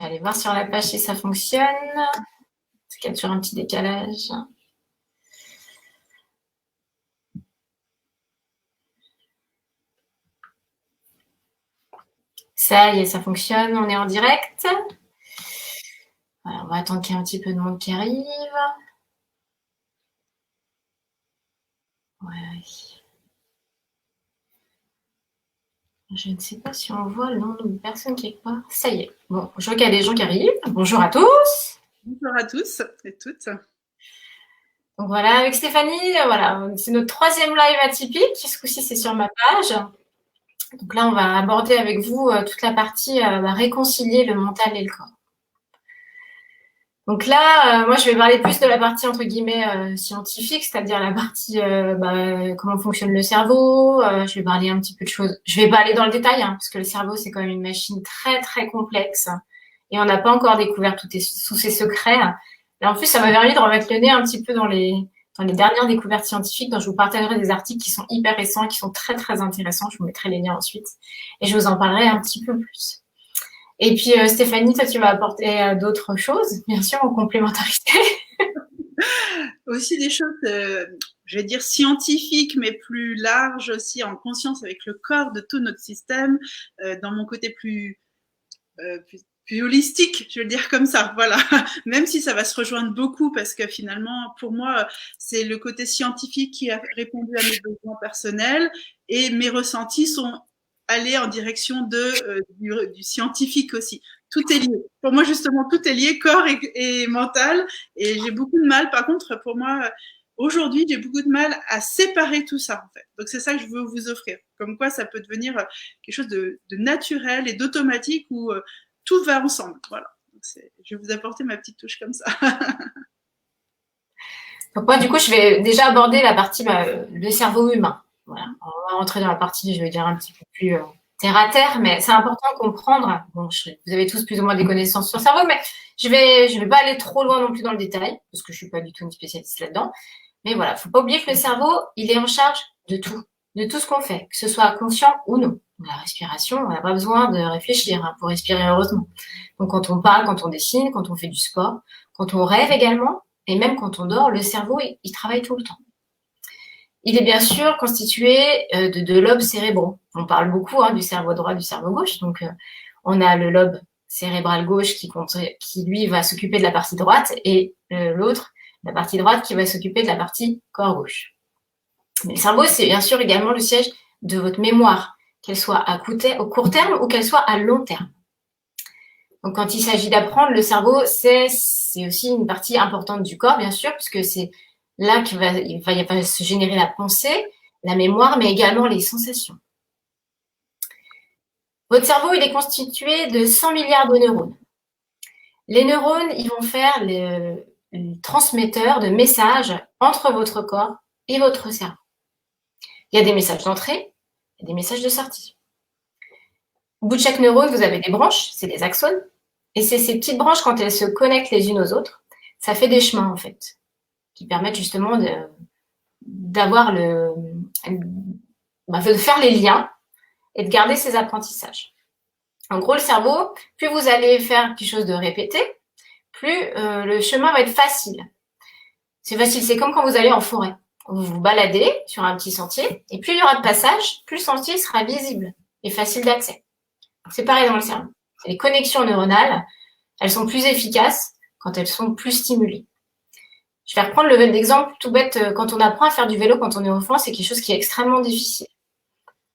aller voir sur la page si ça fonctionne. Parce qu'il y a toujours un petit décalage. Ça y est, ça fonctionne, on est en direct. Voilà, on va attendre qu'il y ait un petit peu de monde qui arrive. Ouais. Je ne sais pas si on voit le nom de personne quelque part. Ça y est. Bon, je vois qu'il y a des gens qui arrivent. Bonjour à tous. Bonjour à tous et toutes. Donc voilà, avec Stéphanie, voilà, c'est notre 3e live atypique. Ce coup-ci, c'est sur ma page. Donc là, on va aborder avec vous toute la partie réconcilier le mental et le corps. Donc là, moi, je vais parler plus de la partie entre guillemets scientifique, c'est-à-dire la partie comment fonctionne le cerveau. Je vais parler un petit peu de choses. Je vais pas aller dans le détail, hein, parce que le cerveau, c'est quand même une machine très très complexe et on n'a pas encore découvert tous ses secrets. Là, en plus, ça m'a permis de remettre le nez un petit peu dans les dernières découvertes scientifiques, dont je vous partagerai des articles qui sont hyper récents, qui sont très très intéressants. Je vous mettrai les liens ensuite et je vous en parlerai un petit peu plus. Et puis Stéphanie, toi, tu vas apporter d'autres choses, bien sûr, en complémentarité. Aussi des choses, je vais dire scientifiques, mais plus larges aussi, en conscience avec le corps de tout notre système, dans mon côté plus holistique, je vais le dire comme ça, voilà. Même si ça va se rejoindre beaucoup, parce que finalement, pour moi, c'est le côté scientifique qui a répondu à mes besoins personnels, et mes ressentis sont allés en direction du scientifique aussi. Tout est lié. Pour moi, justement, tout est lié, corps et mental, et j'ai beaucoup de mal. Par contre, pour moi, aujourd'hui, j'ai beaucoup de mal à séparer tout ça, en fait. Donc, c'est ça que je veux vous offrir. Comme quoi, ça peut devenir quelque chose de naturel et d'automatique où tout va ensemble. Voilà. Donc, je vais vous apporter ma petite touche comme ça. Donc moi, du coup, je vais déjà aborder la partie le cerveau humain. Voilà. On va rentrer dans la partie, je vais dire, un petit peu plus terre à terre, mais c'est important de comprendre. Bon, vous avez tous plus ou moins des connaissances sur le cerveau, mais je vais pas aller trop loin non plus dans le détail, parce que je suis pas du tout une spécialiste là-dedans. Mais voilà, faut pas oublier que le cerveau, il est en charge de tout ce qu'on fait, que ce soit conscient ou non. La respiration, on n'a pas besoin de réfléchir pour respirer heureusement. Donc quand on parle, quand on dessine, quand on fait du sport, quand on rêve également, et même quand on dort, le cerveau, il travaille tout le temps. Il est bien sûr constitué de lobes cérébraux. On parle beaucoup du cerveau droit, du cerveau gauche. Donc on a le lobe cérébral gauche qui lui va s'occuper de la partie droite et l'autre, la partie droite qui va s'occuper de la partie corps gauche. Mais le cerveau, c'est bien sûr également le siège de votre mémoire, qu'elle soit au court terme ou qu'elle soit à long terme. Donc, quand il s'agit d'apprendre, le cerveau, c'est aussi une partie importante du corps, bien sûr, puisque c'est là qu'il va se générer la pensée, la mémoire, mais également les sensations. Votre cerveau, il est constitué de 100 milliards de neurones. Les neurones, ils vont faire le transmetteur de messages entre votre corps et votre cerveau. Il y a des messages d'entrée et des messages de sortie. Au bout de chaque neurone, vous avez des branches, c'est des axones. Et c'est ces petites branches, quand elles se connectent les unes aux autres, ça fait des chemins, en fait, qui permettent justement d'avoir de faire les liens et de garder ces apprentissages. En gros, le cerveau, plus vous allez faire quelque chose de répété, plus le chemin va être facile. C'est facile, c'est comme quand vous allez en forêt. Vous vous baladez sur un petit sentier, et plus il y aura de passage, plus le sentier sera visible et facile d'accès. C'est pareil dans le cerveau. Les connexions neuronales, elles sont plus efficaces quand elles sont plus stimulées. Je vais reprendre l'exemple tout bête. Quand on apprend à faire du vélo quand on est enfant, c'est quelque chose qui est extrêmement difficile.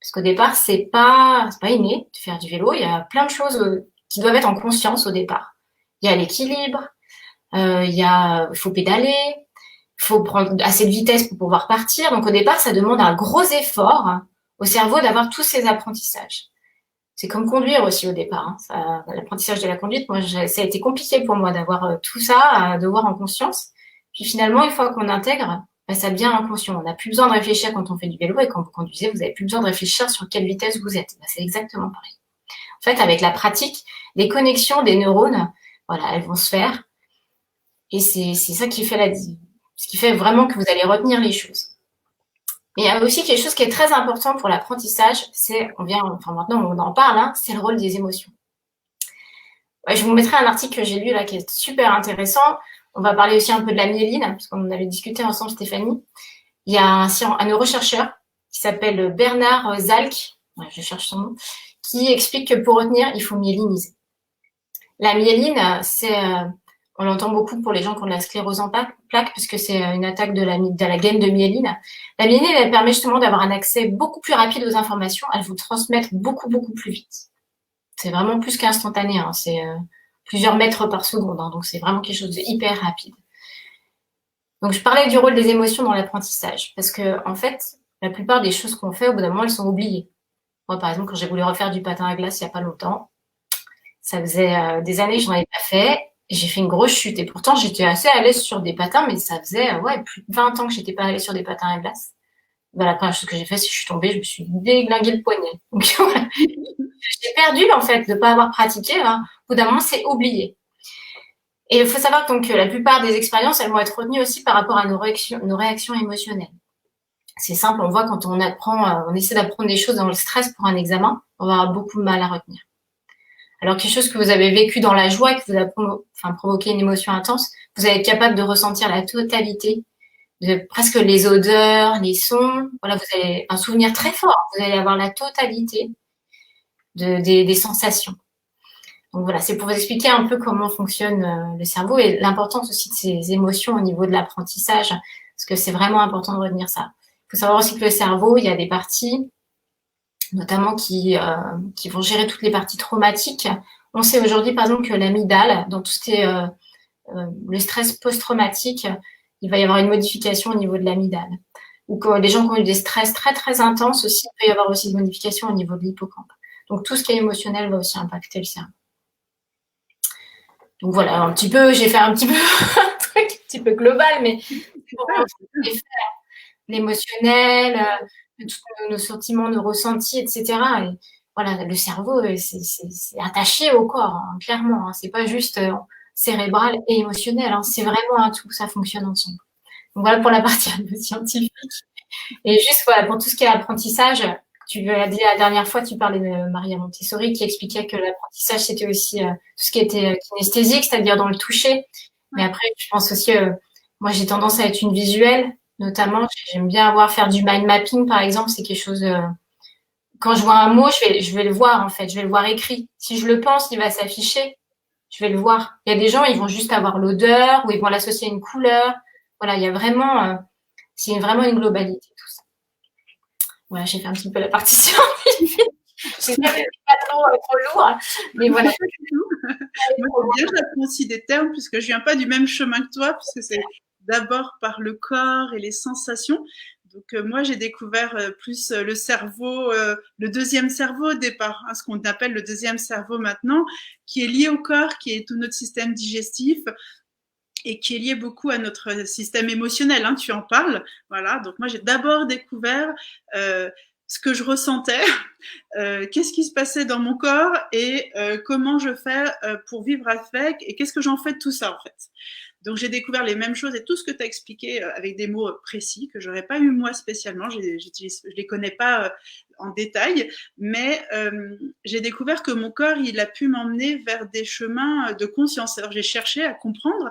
Parce qu'au départ, c'est pas inné de faire du vélo. Il y a plein de choses qui doivent être en conscience au départ. Il y a l'équilibre, il faut pédaler, il faut prendre assez de vitesse pour pouvoir partir. Donc au départ, ça demande un gros effort au cerveau d'avoir tous ces apprentissages. C'est comme conduire aussi au départ. L'apprentissage de la conduite, moi, ça a été compliqué pour moi d'avoir tout ça, à devoir en conscience. Puis finalement, une fois qu'on intègre, ça devient inconscient. On n'a plus besoin de réfléchir quand on fait du vélo et quand vous conduisez, vous n'avez plus besoin de réfléchir sur quelle vitesse vous êtes. C'est exactement pareil. En fait, avec la pratique, les connexions des neurones, voilà, elles vont se faire. Et c'est ça qui fait ce qui fait vraiment que vous allez retenir les choses. Mais il y a aussi quelque chose qui est très important pour l'apprentissage, maintenant on en parle, c'est le rôle des émotions. Ouais, je vous mettrai un article que j'ai lu là qui est super intéressant. On va parler aussi un peu de la myéline, parce qu'on en avait discuté ensemble, Stéphanie. Il y a un neurochercheur qui s'appelle Bernard Zalk, ouais, je cherche son nom, qui explique que pour retenir, il faut myéliniser. La myéline, on l'entend beaucoup pour les gens qui ont de la sclérose en plaques, puisque c'est une attaque de la gaine de myéline. La myéline, elle permet justement d'avoir un accès beaucoup plus rapide aux informations. Elle vous transmettre beaucoup, beaucoup plus vite. C'est vraiment plus qu'instantané, hein. C'est plusieurs mètres par seconde, hein. Donc c'est vraiment quelque chose de hyper rapide. Donc je parlais du rôle des émotions dans l'apprentissage, parce que en fait, la plupart des choses qu'on fait, au bout d'un moment, elles sont oubliées. Moi, par exemple, quand j'ai voulu refaire du patin à glace il y a pas longtemps, ça faisait des années que je n'en avais pas fait. J'ai fait une grosse chute et pourtant j'étais assez à l'aise sur des patins, mais ça faisait plus de 20 ans que j'étais pas allée sur des patins à glace. Bah, la première chose que j'ai fait, c'est que je suis tombée, je me suis déglingué le poignet. Donc voilà, j'ai perdu en fait de pas avoir pratiqué. Hein. Au bout d'un moment, c'est oublié. Et il faut savoir donc que la plupart des expériences, elles vont être retenues aussi par rapport à nos réactions émotionnelles. C'est simple, on voit quand on essaie d'apprendre des choses dans le stress pour un examen, on va avoir beaucoup de mal à retenir. Alors quelque chose que vous avez vécu dans la joie et que vous a provoqué une émotion intense, vous allez être capable de ressentir la totalité, de presque les odeurs, les sons. Voilà, vous avez un souvenir très fort. Vous allez avoir la totalité des sensations. Donc voilà, c'est pour vous expliquer un peu comment fonctionne le cerveau et l'importance aussi de ces émotions au niveau de l'apprentissage, parce que c'est vraiment important de retenir ça. Il faut savoir aussi que le cerveau, il y a des parties, notamment qui vont gérer toutes les parties traumatiques. On sait aujourd'hui, par exemple, que l'amygdale, dans tout ce qui est le stress post-traumatique, il va y avoir une modification au niveau de l'amygdale. Ou que les gens qui ont eu des stress très très intenses aussi, il peut y avoir aussi des modifications au niveau de l'hippocampe. Donc tout ce qui est émotionnel va aussi impacter le cerveau. Donc voilà, un petit peu, j'ai fait un petit peu un truc un petit peu global, mais pour l'émotionnel, tous nos sentiments, nos ressentis, etc. Et voilà, le cerveau, c'est attaché au corps, hein, clairement. Hein. C'est pas juste cérébral et émotionnel. Hein. C'est vraiment un tout, ça fonctionne ensemble. Donc voilà pour la partie un peu scientifique. Et juste voilà, pour tout ce qui est apprentissage, tu l'as dit la dernière fois, tu parlais de Maria Montessori qui expliquait que l'apprentissage, c'était aussi tout ce qui était kinesthésique, c'est-à-dire dans le toucher. Mais après, je pense aussi, moi j'ai tendance à être une visuelle, notamment, j'aime bien faire du mind mapping, par exemple, c'est quelque chose, quand je vois un mot, je vais le voir, en fait, je vais le voir écrit. Si je le pense, il va s'afficher, je vais le voir. Il y a des gens, ils vont juste avoir l'odeur, ou ils vont l'associer à une couleur. Voilà, il y a vraiment, c'est vraiment une globalité, tout ça. Voilà, j'ai fait un petit peu la partie scientifique. C'est pas trop lourd, mais voilà. Moi, c'est bien, j'apprends aussi des termes puisque je viens pas du même chemin que toi, puisque c'est d'abord par le corps et les sensations. Donc moi, j'ai découvert plus le cerveau, le deuxième cerveau au départ, hein, ce qu'on appelle le deuxième cerveau maintenant, qui est lié au corps, qui est tout notre système digestif et qui est lié beaucoup à notre système émotionnel. Hein, tu en parles, voilà. Donc moi, j'ai d'abord découvert ce que je ressentais, qu'est-ce qui se passait dans mon corps et comment je fais pour vivre avec et qu'est-ce que j'en fais de tout ça en fait. Donc j'ai découvert les mêmes choses et tout ce que tu as expliqué avec des mots précis que j'aurais pas eu moi spécialement, je les connais pas en détail, mais j'ai découvert que mon corps il a pu m'emmener vers des chemins de conscience. Alors j'ai cherché à comprendre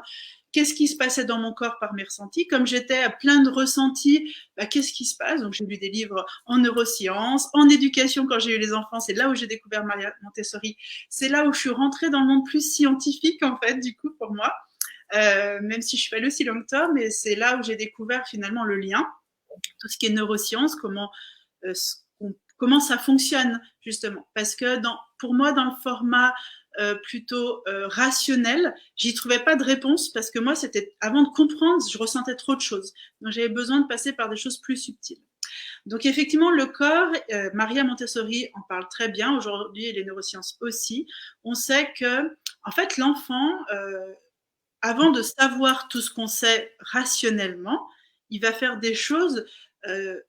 qu'est-ce qui se passait dans mon corps par mes ressentis. Comme j'étais à plein de ressentis, qu'est-ce qui se passe? Donc j'ai lu des livres en neurosciences, en éducation quand j'ai eu les enfants, c'est là où j'ai découvert Maria Montessori. C'est là où je suis rentrée dans le monde plus scientifique en fait, du coup pour moi. Même si je suis pas allée aussi loin que toi, mais c'est là où j'ai découvert finalement le lien, tout ce qui est neurosciences, comment ça fonctionne justement. Parce que pour moi, dans le format plutôt rationnel, j'y trouvais pas de réponse parce que moi, c'était avant de comprendre, je ressentais trop de choses. Donc j'avais besoin de passer par des choses plus subtiles. Donc effectivement, le corps, Maria Montessori en parle très bien aujourd'hui et les neurosciences aussi. On sait que en fait, l'enfant avant de savoir tout ce qu'on sait rationnellement, il va faire des choses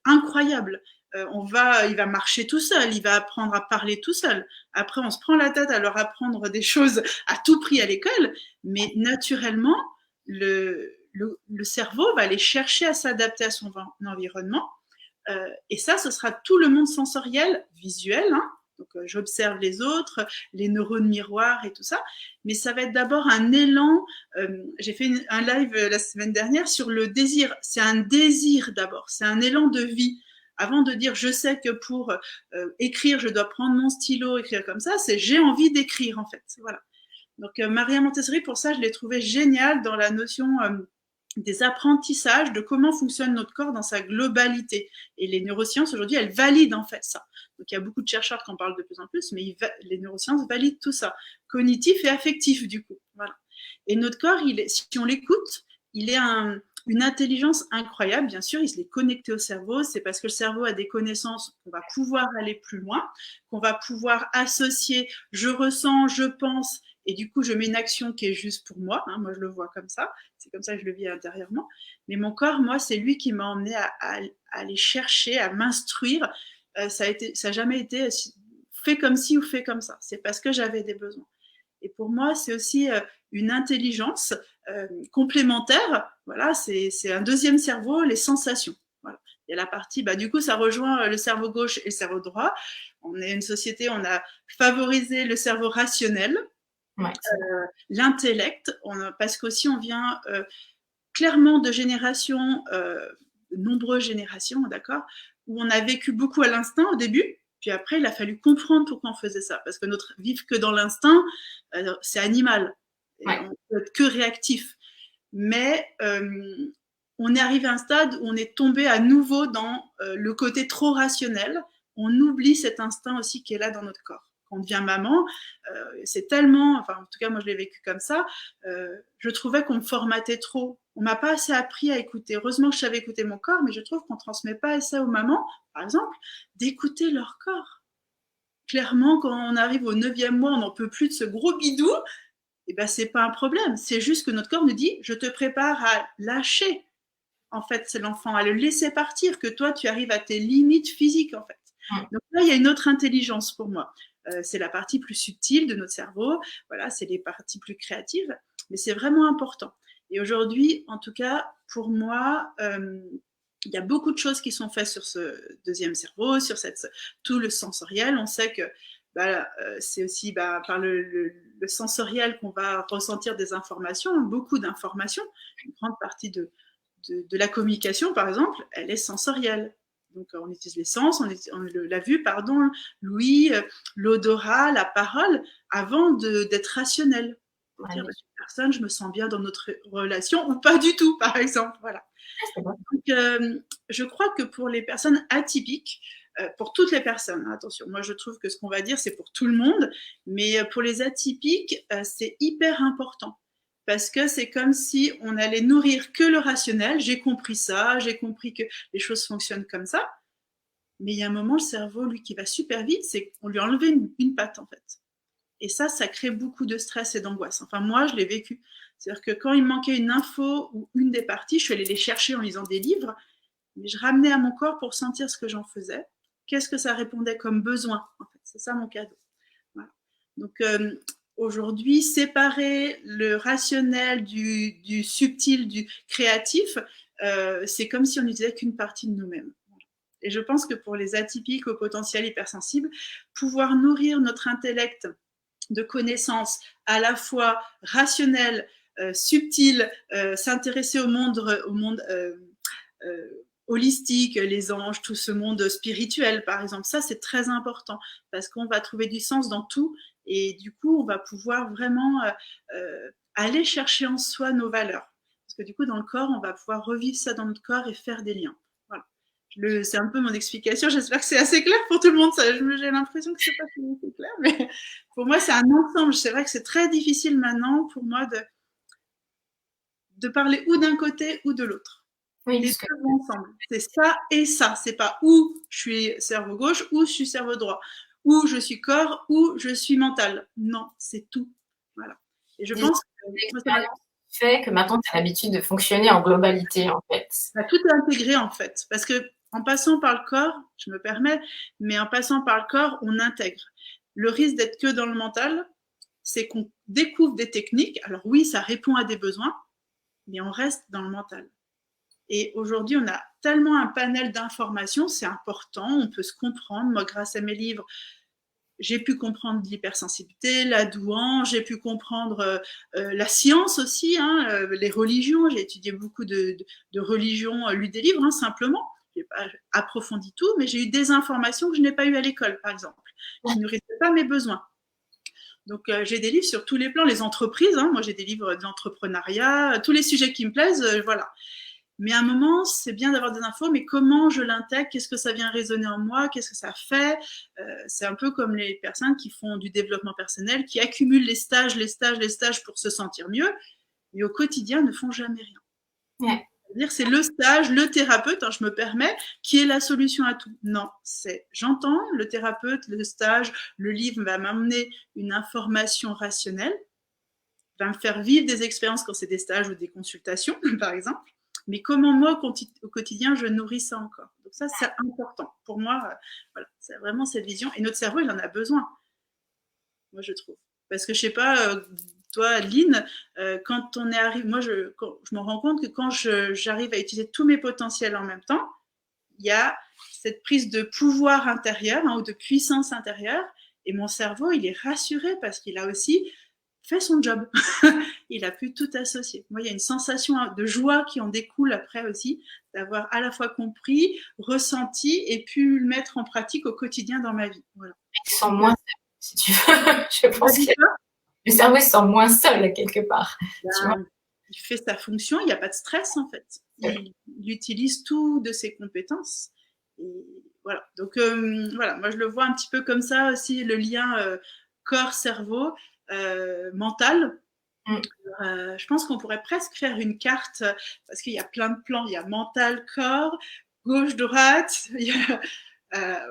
incroyables. Il va marcher tout seul, il va apprendre à parler tout seul. Après, on se prend la tête à leur apprendre des choses à tout prix à l'école, mais naturellement, le cerveau va aller chercher à s'adapter à son environnement. Et ça, ce sera tout le monde sensoriel, visuel, hein, Donc, j'observe les autres, les neurones miroirs et tout ça. Mais ça va être d'abord un élan. J'ai fait un live la semaine dernière sur le désir. C'est un désir d'abord, c'est un élan de vie. Avant de dire je sais que pour écrire, je dois prendre mon stylo, écrire comme ça, c'est j'ai envie d'écrire en fait. Voilà. Donc, Maria Montessori, pour ça, je l'ai trouvé géniale dans la notion des apprentissages, de comment fonctionne notre corps dans sa globalité. Et les neurosciences, aujourd'hui, elles valident en fait ça. Donc, il y a beaucoup de chercheurs qui en parlent de plus en plus, mais les neurosciences valident tout ça, cognitif et affectif, du coup. Voilà. Et notre corps, si on l'écoute, il est une intelligence incroyable. Bien sûr, il est connecté au cerveau. C'est parce que le cerveau a des connaissances qu'on va pouvoir aller plus loin, qu'on va pouvoir associer je ressens, je pense, et du coup, je mets une action qui est juste pour moi. Hein, moi, je le vois comme ça. C'est comme ça que je le vis intérieurement. Mais mon corps, moi, c'est lui qui m'a emmené à aller chercher, à m'instruire. Ça n'a jamais été fait comme ci ou fait comme ça. C'est parce que j'avais des besoins. Et pour moi, c'est aussi une intelligence complémentaire. Voilà, c'est un deuxième cerveau, les sensations. Voilà. Il y a la partie, du coup, ça rejoint le cerveau gauche et le cerveau droit. On est une société, on a favorisé le cerveau rationnel. Ouais. L'intellect, parce qu'aussi on vient clairement de générations, de nombreuses générations, d'accord, où on a vécu beaucoup à l'instinct au début, puis après il a fallu comprendre pourquoi on faisait ça, parce que notre vivre que dans l'instinct, c'est animal, ouais. On peut être que réactif, mais on est arrivé à un stade où on est tombé à nouveau dans le côté trop rationnel, on oublie cet instinct aussi qui est là dans notre corps. Quand on devient maman, c'est tellement, enfin en tout cas moi je l'ai vécu comme ça, je trouvais qu'on me formatait trop. On m'a pas assez appris à écouter. Heureusement que je savais écouter mon corps, mais je trouve qu'on transmet pas assez aux mamans, par exemple, d'écouter leur corps. Clairement, quand on arrive au 9e mois, on n'en peut plus de ce gros bidou, et ben c'est pas un problème. C'est juste que notre corps nous dit, je te prépare à lâcher. En fait, c'est l'enfant, à le laisser partir, que toi, tu arrives à tes limites physiques, en fait. Donc là, il y a une autre intelligence pour moi. C'est la partie plus subtile de notre cerveau. Voilà, c'est les parties plus créatives, mais c'est vraiment important. Et aujourd'hui, en tout cas, pour moi, il y a beaucoup de choses qui sont faites sur ce deuxième cerveau, sur tout le sensoriel. On sait que c'est aussi par le sensoriel qu'on va ressentir des informations, beaucoup d'informations. Une grande partie de la communication, par exemple, elle est sensorielle. Donc, on utilise les sens, la vue, pardon, l'ouïe, l'odorat, la parole, avant d'être rationnel. Pour dire, cette personne, je me sens bien dans notre relation, ou pas du tout, par exemple. Voilà. Donc, je crois que pour les personnes atypiques, pour toutes les personnes, attention, moi je trouve que ce qu'on va dire, c'est pour tout le monde, mais pour les atypiques, c'est hyper important. Parce que c'est comme si on allait nourrir que le rationnel. J'ai compris ça, j'ai compris que les choses fonctionnent comme ça. Mais il y a un moment, le cerveau, lui, qui va super vite, c'est qu'on lui a enlevé une patte, en fait. Et ça crée beaucoup de stress et d'angoisse. Enfin, moi, je l'ai vécu. C'est-à-dire que quand il me manquait une info ou une des parties, je suis allée les chercher en lisant des livres, mais je ramenais à mon corps pour sentir ce que j'en faisais. Qu'est-ce que ça répondait comme besoin, en fait. C'est ça mon cadeau. Voilà. Donc, aujourd'hui, séparer le rationnel du subtil, du créatif, c'est comme si on n'utilisait qu'une partie de nous-mêmes. Et je pense que pour les atypiques au potentiel hypersensible, pouvoir nourrir notre intellect de connaissances à la fois rationnelles, subtiles, s'intéresser au monde holistique, les anges, tout ce monde spirituel, par exemple, ça c'est très important parce qu'on va trouver du sens dans tout et du coup on va pouvoir vraiment aller chercher en soi nos valeurs. Parce que du coup dans le corps, on va pouvoir revivre ça dans notre corps et faire des liens. Voilà. C'est un peu mon explication, j'espère que c'est assez clair pour tout le monde, j'ai l'impression que c'est pas assez clair, mais pour moi c'est un ensemble, c'est vrai que c'est très difficile maintenant pour moi de parler ou d'un côté ou de l'autre. Oui, les deux ensemble. C'est ça et ça. C'est pas où je suis cerveau gauche, ou je suis cerveau droit, ou je suis corps, ou je suis mental. Non, c'est tout. Voilà. Et je pense que l'expérience fait que maintenant tu as l'habitude de fonctionner en globalité, en fait. Tout est intégré, en fait. Parce que en passant par le corps, je me permets, mais en passant par le corps, on intègre. Le risque d'être que dans le mental, c'est qu'on découvre des techniques. Alors oui, ça répond à des besoins, mais on reste dans le mental. Et aujourd'hui, on a tellement un panel d'informations, c'est important, on peut se comprendre. Moi, grâce à mes livres, j'ai pu comprendre l'hypersensibilité, la douance, j'ai pu comprendre la science aussi, hein, les religions. J'ai étudié beaucoup de religions, lu des livres, hein, simplement. Je n'ai pas approfondi tout, mais j'ai eu des informations que je n'ai pas eues à l'école, par exemple, qui ne nourrissaient pas mes besoins. Donc, j'ai des livres sur tous les plans, les entreprises. Hein, moi, j'ai des livres de l'entrepreneuriat, tous les sujets qui me plaisent, voilà. Mais à un moment, c'est bien d'avoir des infos, mais comment je l'intègre? Qu'est-ce que ça vient résonner en moi? Qu'est-ce que ça fait? C'est un peu comme les personnes qui font du développement personnel, qui accumulent les stages pour se sentir mieux, mais au quotidien ne font jamais rien. Ouais. C'est-à-dire c'est le stage, le thérapeute, hein, je me permets, qui est la solution à tout. Non, c'est j'entends le thérapeute, le stage, le livre va m'amener une information rationnelle, va me faire vivre des expériences quand c'est des stages ou des consultations, par exemple. Mais comment moi, au quotidien, je nourris ça encore. Donc ça, c'est important. Pour moi, voilà, c'est vraiment cette vision. Et notre cerveau, il en a besoin, moi, je trouve. Parce que, je sais pas, toi, Lynn, quand on est arrivé, moi, je me rends compte que quand j'arrive à utiliser tous mes potentiels en même temps, il y a cette prise de pouvoir intérieur, hein, ou de puissance intérieure. Et mon cerveau, il est rassuré parce qu'il a aussi fait son job. Il a pu tout associer. Moi, il y a une sensation de joie qui en découle après aussi, d'avoir à la fois compris, ressenti et pu le mettre en pratique au quotidien dans ma vie. Voilà. Il se sent moins seul, si tu veux. Je pense que le cerveau se sent moins seul quelque part. Il fait sa fonction, il n'y a pas de stress en fait. Il utilise tout de ses compétences. Et voilà. Donc voilà, moi je le vois un petit peu comme ça aussi, le lien corps-cerveau. Mental. Je pense qu'on pourrait presque faire une carte parce qu'il y a plein de plans. Il y a mental, corps, gauche, droite, il y a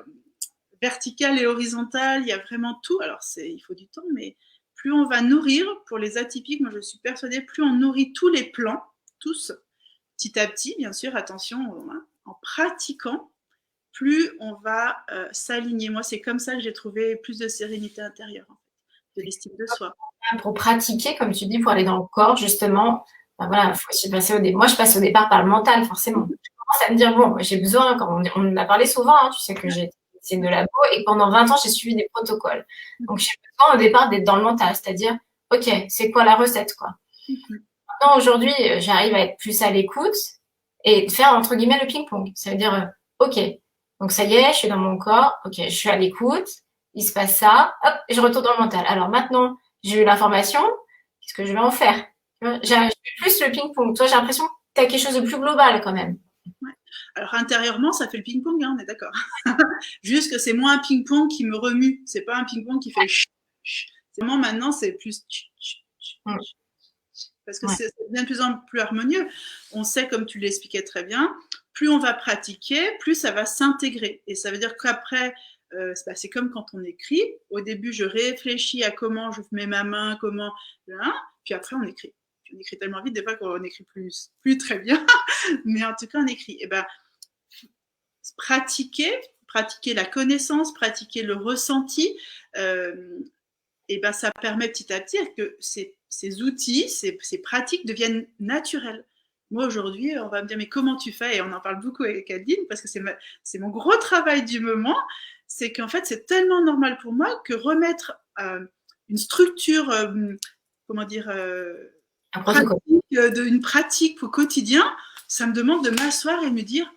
vertical et horizontal. Il y a vraiment tout. Alors il faut du temps, mais plus on va nourrir, pour les atypiques, moi je suis persuadée, plus on nourrit tous les plans, tous, petit à petit, bien sûr, attention, en pratiquant, plus on va s'aligner. Moi, c'est comme ça que j'ai trouvé plus de sérénité intérieure, en fait, de l'estime de soi. Pour pratiquer, comme tu dis, pour aller dans le corps, justement, ben voilà, faut aussi passer moi, je passe au départ par le mental, forcément. Je commence à me dire, bon, j'ai besoin, comme on en a parlé souvent, hein, tu sais que j'ai été de labo et pendant 20 ans, j'ai suivi des protocoles. Donc, j'ai besoin au départ d'être dans le mental, c'est-à-dire, ok, c'est quoi la recette, quoi. Maintenant, aujourd'hui, j'arrive à être plus à l'écoute et faire, entre guillemets, le ping-pong. Ça veut dire, ok, donc ça y est, je suis dans mon corps, ok, je suis à l'écoute, il se passe ça, hop, et je retourne dans le mental. Alors maintenant, j'ai eu l'information, qu'est-ce que je vais en faire? J'ai plus le ping-pong. Toi, j'ai l'impression que tu as quelque chose de plus global quand même. Ouais. Alors intérieurement, ça fait le ping-pong, hein, on est d'accord. Juste que c'est moins un ping-pong qui me remue. C'est pas un ping-pong qui fait c'est vraiment maintenant, c'est plus parce que c'est bien de plus en plus harmonieux. On sait, comme tu l'expliquais très bien, plus on va pratiquer, plus ça va s'intégrer. Et ça veut dire qu'après, c'est comme quand on écrit. Au début, je réfléchis à comment je mets ma main, comment, puis après on écrit. On écrit tellement vite des fois qu'on écrit plus très bien, mais en tout cas on écrit. Et ben pratiquer la connaissance, pratiquer le ressenti, et ben ça permet petit à petit que ces outils, ces pratiques deviennent naturelles. Moi, aujourd'hui, on va me dire, mais comment tu fais? Et on en parle beaucoup avec Adeline, parce que c'est mon gros travail du moment. C'est qu'en fait, c'est tellement normal pour moi que remettre une structure, comment dire, une pratique au quotidien, ça me demande de m'asseoir et me dire,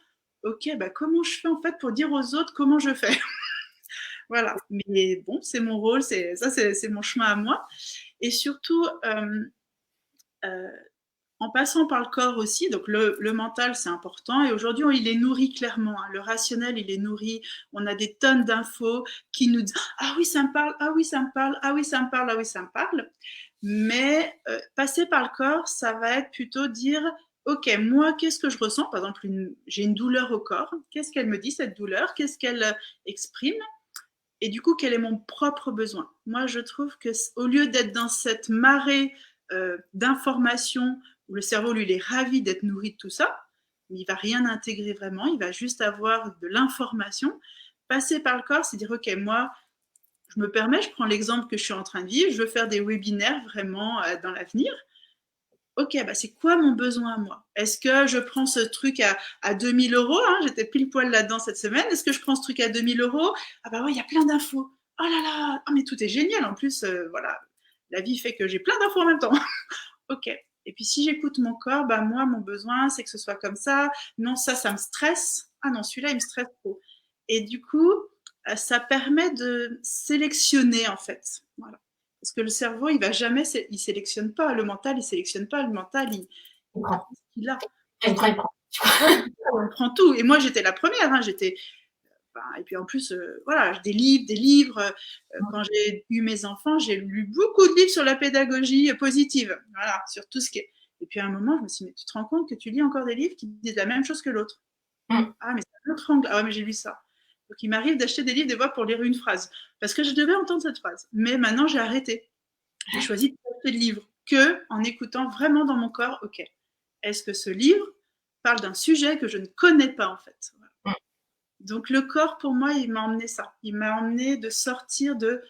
ok, bah, comment je fais en fait pour dire aux autres comment je fais? Voilà, mais bon, c'est mon rôle, c'est mon chemin à moi. Et surtout, en passant par le corps aussi, donc le mental, c'est important. Et aujourd'hui, il est nourri clairement. Hein. Le rationnel, il est nourri. On a des tonnes d'infos qui nous disent « Ah oui, ça me parle, ah oui, ça me parle, ah oui, ça me parle, ah oui, ça me parle. » Mais passer par le corps, ça va être plutôt dire « Ok, moi, qu'est-ce que je ressens ?» Par exemple, j'ai une douleur au corps. Qu'est-ce qu'elle me dit, cette douleur? Qu'est-ce qu'elle exprime? Et du coup, quel est mon propre besoin? Moi, je trouve qu'au lieu d'être dans cette marée d'informations où le cerveau, lui, il est ravi d'être nourri de tout ça, mais il ne va rien intégrer vraiment, il va juste avoir de l'information. Passer par le corps, c'est dire, ok, moi, je me permets, je prends l'exemple que je suis en train de vivre, je veux faire des webinaires vraiment dans l'avenir. Ok, bah c'est quoi mon besoin à moi? Est-ce que je prends ce truc à 2000 €, hein, j'étais pile poil là-dedans cette semaine, est-ce que je prends ce truc à 2000 €? Ah bah ouais, il y a plein d'infos. oh là là, oh, mais tout est génial. En plus, voilà, la vie fait que j'ai plein d'infos en même temps. Ok. Et puis si j'écoute mon corps, bah moi, mon besoin, c'est que ce soit comme ça. Non, ça me stresse. Ah non, celui-là, il me stresse trop. Et du coup, ça permet de sélectionner en fait. Voilà. Parce que le cerveau, il va jamais, il sélectionne pas. Le mental, il sélectionne pas. Le mental, il prend ce qu'il a. Il prend. On prend tout. Et moi, j'étais la première. Hein. Et puis en plus, voilà, des livres. Quand j'ai eu mes enfants, j'ai lu beaucoup de livres sur la pédagogie positive, voilà, sur tout ce qui est. Et puis à un moment, je me suis dit, mais tu te rends compte que tu lis encore des livres qui disent la même chose que l'autre. Ah, mais c'est un autre angle. Ah ouais, mais j'ai lu ça. Donc il m'arrive d'acheter des livres des fois pour lire une phrase, parce que je devais entendre cette phrase. Mais maintenant, j'ai arrêté. J'ai choisi d'acheter le livre que en écoutant vraiment dans mon corps, ok, est-ce que ce livre parle d'un sujet que je ne connais pas en fait. Voilà. Donc le corps, pour moi, il m'a emmené ça. Il m'a emmené de sortir de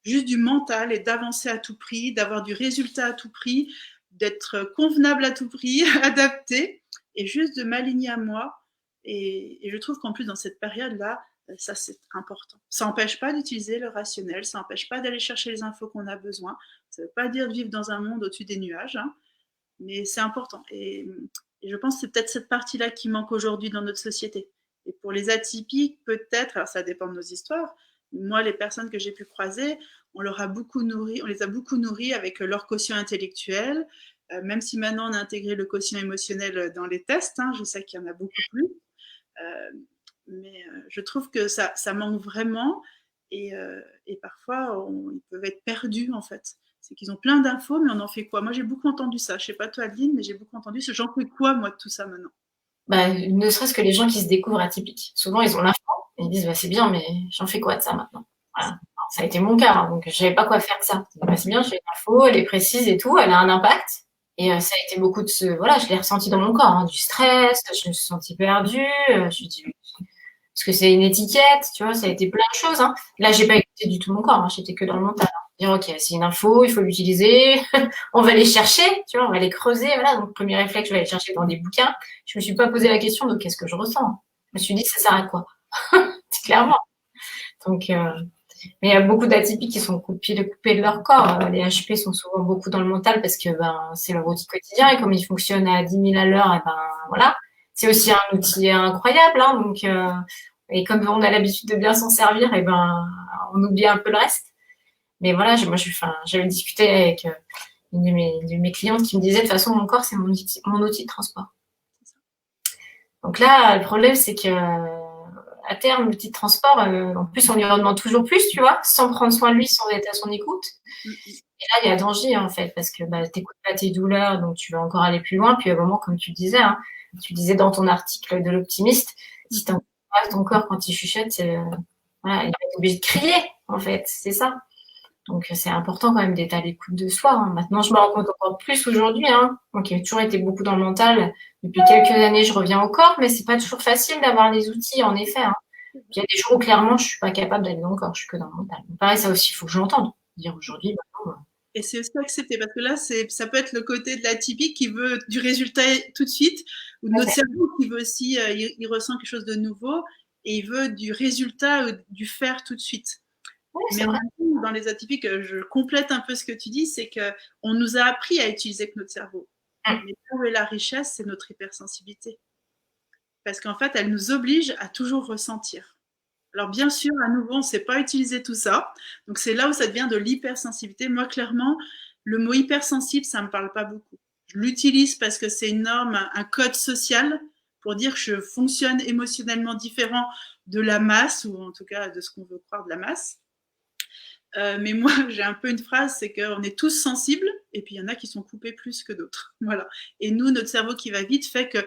juste du mental et d'avancer à tout prix, d'avoir du résultat à tout prix, d'être convenable à tout prix, adapté, et juste de m'aligner à moi. Et je trouve qu'en plus, dans cette période-là, ça, c'est important. Ça n'empêche pas d'utiliser le rationnel, ça n'empêche pas d'aller chercher les infos qu'on a besoin. Ça ne veut pas dire de vivre dans un monde au-dessus des nuages, hein, mais c'est important. Et je pense que c'est peut-être cette partie-là qui manque aujourd'hui dans notre société. Et pour les atypiques, peut-être, alors ça dépend de nos histoires, moi, les personnes que j'ai pu croiser, on les a beaucoup nourris avec leur quotient intellectuel, même si maintenant on a intégré le quotient émotionnel dans les tests, hein, je sais qu'il y en a beaucoup plus, mais je trouve que ça manque vraiment, et parfois ils peuvent être perdus en fait. C'est qu'ils ont plein d'infos, mais on en fait quoi? Moi, j'ai beaucoup entendu ça. Je sais pas toi, Adeline, mais j'ai beaucoup entendu ce j'en fais quoi, moi, de tout ça maintenant? Bah, ne serait-ce que les gens qui se découvrent atypiques. Souvent, ils ont l'info et ils disent, bah, c'est bien, mais j'en fais quoi de ça maintenant? Voilà. Alors, ça a été mon cas, hein, donc je savais pas quoi faire de ça. Bah, c'est bien, j'ai l'info, elle est précise et tout, elle a un impact. Et ça a été beaucoup de ce, voilà, je l'ai ressenti dans mon corps, hein, du stress, je me suis sentie perdue, je me suis dit, parce que c'est une étiquette, tu vois, ça a été plein de choses, hein. Là, j'ai pas écouté du tout mon corps, hein, j'étais que dans le mental, hein. Dire, ok, c'est une info, il faut l'utiliser, on va les chercher, tu vois, on va les creuser, voilà. Donc, premier réflexe, je vais aller chercher dans des bouquins. Je me suis pas posé la question de qu'est-ce que je ressens. Je me suis dit, ça sert à quoi? Clairement. Donc, mais il y a beaucoup d'atypiques qui sont coupés de leur corps. Les HP sont souvent beaucoup dans le mental parce que ben c'est leur outil quotidien et comme ils fonctionnent à 10 000 à l'heure, et ben voilà. C'est aussi un outil incroyable, hein, donc et comme on a l'habitude de bien s'en servir, et ben on oublie un peu le reste. Mais voilà, j'avais discuté avec une de mes clientes qui me disait de toute façon mon corps c'est mon outil de transport. Donc là, le problème c'est que à terme, l'outil de transport, en plus, on lui en demande toujours plus, tu vois, sans prendre soin de lui, sans être à son écoute. Et là, il y a danger, en fait, parce que bah, t'écoutes pas tes douleurs, donc tu vas encore aller plus loin. Puis à un moment, comme tu disais, hein, tu disais dans ton article de l'optimiste, si t'entends pas ton corps quand il chuchote, voilà, il va être obligé de crier, en fait, c'est ça. Donc c'est important quand même d'être à l'écoute de soi, hein. Maintenant, je me rends compte encore plus aujourd'hui, hein. Moi qui ai toujours été beaucoup dans le mental, depuis quelques années, je reviens au corps, mais c'est pas toujours facile d'avoir les outils, en effet, hein. Il y a des jours où clairement, je suis pas capable d'aller dans le corps, je suis que dans le mental. Donc, pareil, ça aussi, il faut que je l'entende. Dire aujourd'hui, maintenant, Et c'est aussi accepté, parce que là, ça peut être le côté de l'atypique qui veut du résultat tout de suite, ou de notre cerveau qui veut aussi, il ressent quelque chose de nouveau, et il veut du résultat, du faire tout de suite. oui, mais en même temps, dans les atypiques, je complète un peu ce que tu dis, c'est qu'on nous a appris à utiliser notre cerveau. Mais là où est la richesse, c'est notre hypersensibilité. Parce qu'en fait, elle nous oblige à toujours ressentir. Alors bien sûr, à nouveau, on ne sait pas utiliser tout ça. Donc c'est là où ça devient de l'hypersensibilité. Moi, clairement, le mot hypersensible, ça ne me parle pas beaucoup. Je l'utilise parce que c'est une norme, un code social pour dire que je fonctionne émotionnellement différent de la masse, ou en tout cas de ce qu'on veut croire de la masse. Mais moi, j'ai un peu une phrase, c'est qu'on est tous sensibles, et puis il y en a qui sont coupés plus que d'autres. Voilà. Et nous, notre cerveau qui va vite fait que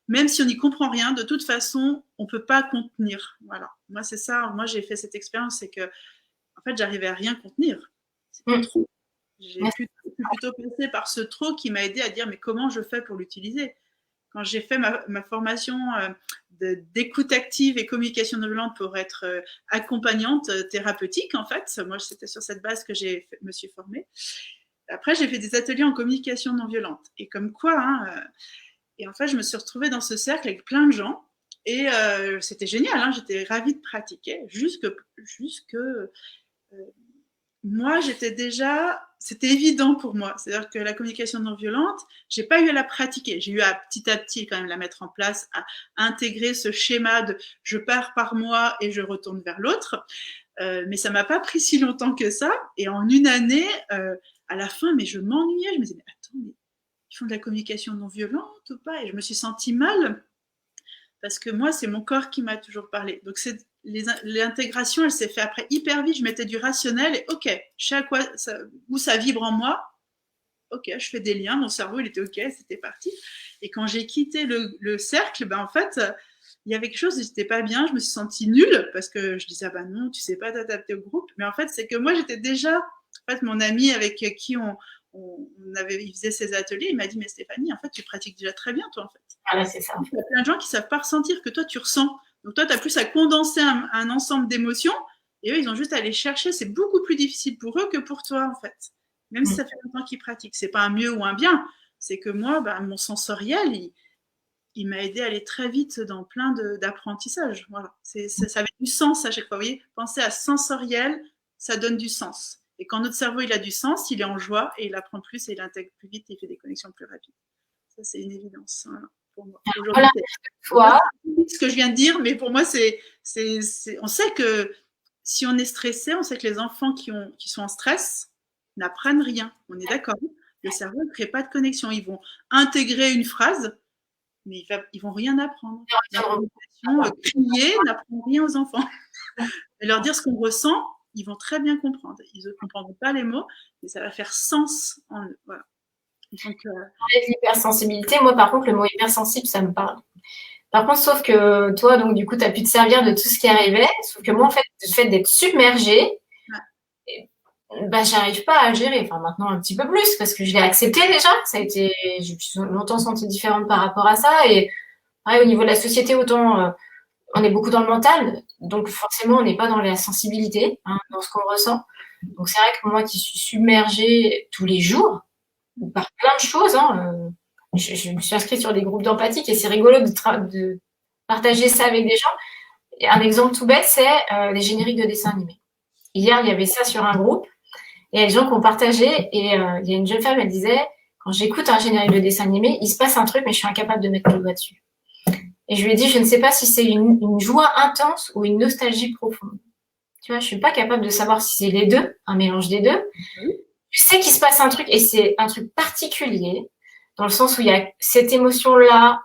même si on n'y comprend rien, de toute façon, on ne peut pas contenir. Voilà. Moi, c'est ça. Moi, j'ai fait cette expérience, c'est que, en fait, j'arrivais à rien contenir. C'était trop. J'ai plutôt passé par ce trop qui m'a aidé à dire, mais comment je fais pour l'utiliser? Quand j'ai fait ma formation d'écoute active et communication non violente pour être accompagnante thérapeutique, en fait, moi, c'était sur cette base que me suis formée. Après, j'ai fait des ateliers en communication non violente. Et comme quoi, hein, et en fait, je me suis retrouvée dans ce cercle avec plein de gens. Et c'était génial, hein, j'étais ravie de pratiquer, jusque moi, c'était évident pour moi. C'est-à-dire que la communication non violente, j'ai pas eu à la pratiquer. J'ai eu à petit quand même la mettre en place, à intégrer ce schéma de je pars par moi et je retourne vers l'autre. Mais ça m'a pas pris si longtemps que ça. Et en une année, à la fin, mais je m'ennuyais. Je me disais, mais attends, mais ils font de la communication non violente ou pas? Et je me suis sentie mal parce que moi, c'est mon corps qui m'a toujours parlé. Donc, l'intégration, elle s'est faite après hyper vite. Je mettais du rationnel et ok, je sais à quoi où ça vibre en moi. Ok, je fais des liens. Mon cerveau, il était ok, c'était parti. Et quand j'ai quitté le cercle, ben en fait, il y avait quelque chose, j'étais pas bien. Je me suis sentie nulle parce que je disais, ah ben non, tu sais pas t'adapter au groupe. Mais en fait, c'est que moi, j'étais déjà, en fait, mon ami avec qui il faisait ses ateliers, il m'a dit, mais Stéphanie, en fait, tu pratiques déjà très bien, toi, en fait. Voilà, c'est ça. Il y a plein de gens qui savent pas ressentir que toi, tu ressens. Donc toi, tu as plus à condenser un ensemble d'émotions et eux, ils ont juste à aller chercher. C'est beaucoup plus difficile pour eux que pour toi, en fait. Même si ça fait longtemps qu'ils pratiquent. C'est pas un mieux ou un bien. C'est que moi, bah, mon sensoriel, il m'a aidé à aller très vite dans plein d'apprentissages. Voilà. Ça avait du sens à chaque fois. Vous voyez, penser à sensoriel, ça donne du sens. Et quand notre cerveau, il a du sens, il est en joie et il apprend plus et il intègre plus vite et il fait des connexions plus rapides. Ça, c'est une évidence. Voilà. Pour moi. Voilà, toi. Ce que je viens de dire, mais pour moi, on sait que si on est stressé, on sait que les enfants qui sont en stress n'apprennent rien. On est d'accord. Le cerveau ne crée pas de connexion. Ils vont intégrer une phrase, mais ils vont rien apprendre. Crier n'apprend rien aux enfants. Et leur dire ce qu'on ressent, ils vont très bien comprendre. Ils ne comprendront pas les mots, mais ça va faire sens en eux. Voilà. Donc, l'hypersensibilité, moi par contre, le mot hypersensible, ça me parle. Par contre, sauf que toi, donc du coup, tu as pu te servir de tout ce qui arrivait, sauf que moi, en fait, le fait d'être submergée, bah, j'arrive pas à gérer. Enfin, maintenant, un petit peu plus, parce que je l'ai accepté déjà. J'ai longtemps senti différente par rapport à ça. Et ouais, au niveau de la société, autant on est beaucoup dans le mental, donc forcément, on n'est pas dans la sensibilité, hein, dans ce qu'on ressent. Donc c'est vrai que moi qui suis submergée tous les jours, par plein de choses. Hein. Je me suis inscrite sur des groupes d'empathie et c'est rigolo de partager ça avec des gens. Et un exemple tout bête, c'est les génériques de dessins animés. Hier, il y avait ça sur un groupe et il y a des gens qui ont partagé et il y a une jeune femme, elle disait, quand j'écoute un générique de dessin animé, il se passe un truc, mais je suis incapable de mettre le doigt dessus. Et je lui ai dit, je ne sais pas si c'est une joie intense ou une nostalgie profonde. Tu vois, je suis pas capable de savoir si c'est les deux, un mélange des deux. Je sais qu'il se passe un truc et c'est un truc particulier dans le sens où il y a cette émotion-là,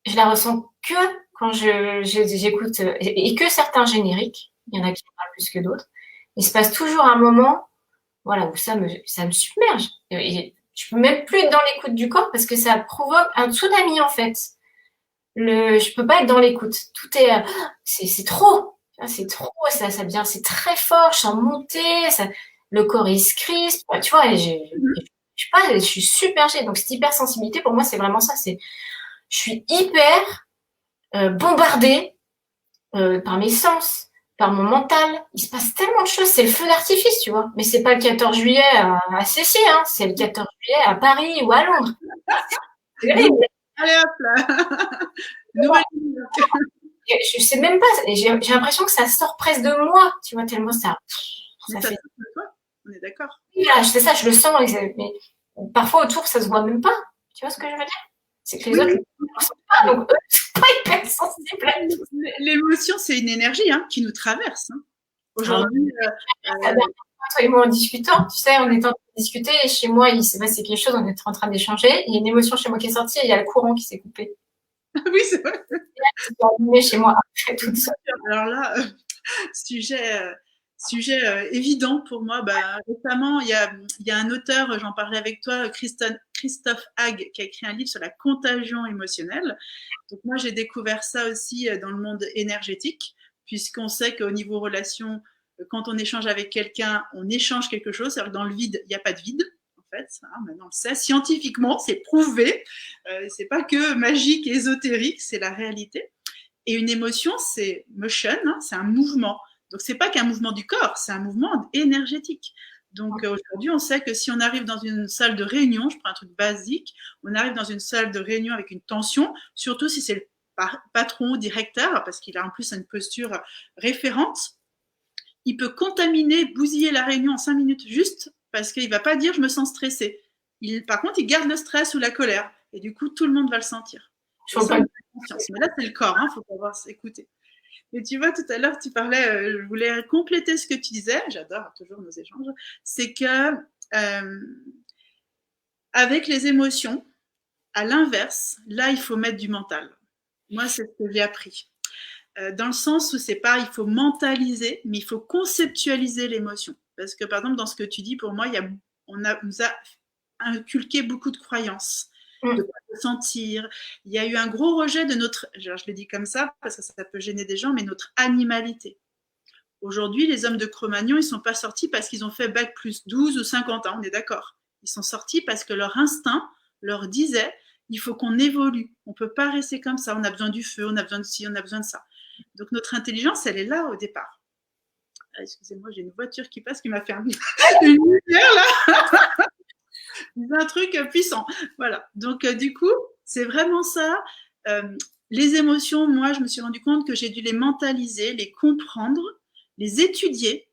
je la ressens que quand j'écoute et que certains génériques, il y en a qui parlent plus que d'autres. Il se passe toujours un moment, voilà, où ça me submerge. Et je peux même plus être dans l'écoute du corps parce que ça provoque un tsunami en fait. Je peux pas être dans l'écoute. Tout est, c'est trop. C'est trop, ça devient, c'est très fort, je sens monter, le corps il se crispe, tu vois, je sais pas, je suis submergée. Donc cette hypersensibilité, pour moi, c'est vraiment ça. Je suis hyper bombardée par mes sens, par mon mental. Il se passe tellement de choses. C'est le feu d'artifice, tu vois. Mais c'est pas le 14 juillet à Cessy, hein. C'est le 14 juillet à Paris ou à Londres. C'est terrible. Allez hop là. Nouvelle. Je sais même pas. J'ai l'impression que ça sort presque de moi, tu vois, tellement ça fait. On est d'accord. Voilà, c'est ça, je le sens, mais parfois autour, ça se voit même pas. Tu vois ce que je veux dire? C'est que les autres ne le ressentent pas, donc eux, c'est pas hyper sensible. L'émotion, c'est une énergie qui nous traverse. Hein. Aujourd'hui. Toi et moi en discutant, tu sais, on est en train de discuter et chez moi, il s'est passé quelque chose, on est en train d'échanger. Il y a une émotion chez moi qui est sortie et il y a le courant qui s'est coupé. Oui, c'est vrai. C'est allumé chez moi après toute seule. Alors là, sujet évident pour moi. Bah, récemment, il y a un auteur, j'en parlais avec toi, Christophe Hague, qui a écrit un livre sur la contagion émotionnelle. Donc moi, j'ai découvert ça aussi dans le monde énergétique, puisqu'on sait qu'au niveau relation, quand on échange avec quelqu'un, on échange quelque chose. C'est-à-dire que dans le vide, il n'y a pas de vide. En fait, maintenant on le sait scientifiquement, c'est prouvé. C'est pas que magique et ésotérique, c'est la réalité. Et une émotion, c'est motion, c'est un mouvement. Donc c'est pas qu'un mouvement du corps, c'est un mouvement énergétique. Donc aujourd'hui, on sait que si on arrive dans une salle de réunion, je prends un truc basique, on arrive dans une salle de réunion avec une tension, surtout si c'est le patron ou directeur, parce qu'il a en plus une posture référente. il peut contaminer, bousiller la réunion en 5 minutes juste parce qu'il ne va pas dire je me sens stressé. Par contre, il garde le stress ou la colère. Et du coup, tout le monde va le sentir. Et ça, on a conscience. Mais là, c'est le corps, il faut pouvoir s'écouter. Mais tu vois, tout à l'heure, tu parlais, je voulais compléter ce que tu disais, j'adore toujours nos échanges, c'est que avec les émotions, à l'inverse, là, il faut mettre du mental. Moi, c'est ce que j'ai appris. Dans le sens où c'est pas, il faut mentaliser, mais il faut conceptualiser l'émotion. Parce que, par exemple, dans ce que tu dis, pour moi, on nous a inculqué beaucoup de croyances, de pas le sentir. Il y a eu un gros rejet de notre, alors je le dis comme ça, parce que ça peut gêner des gens, mais notre animalité. Aujourd'hui, les hommes de Cro-Magnon, ils sont pas sortis parce qu'ils ont fait bac plus 12 ou 50 ans, on est d'accord. Ils sont sortis parce que leur instinct leur disait, il faut qu'on évolue. On peut pas rester comme ça. On a besoin du feu, on a besoin de ci, on a besoin de ça. Donc notre intelligence, elle est là au départ. Ah, excusez-moi, j'ai une voiture qui passe qui m'a fait une lumière là. Un truc puissant. Voilà. Donc du coup, c'est vraiment ça. Les émotions, moi, je me suis rendu compte que j'ai dû les mentaliser, les comprendre, les étudier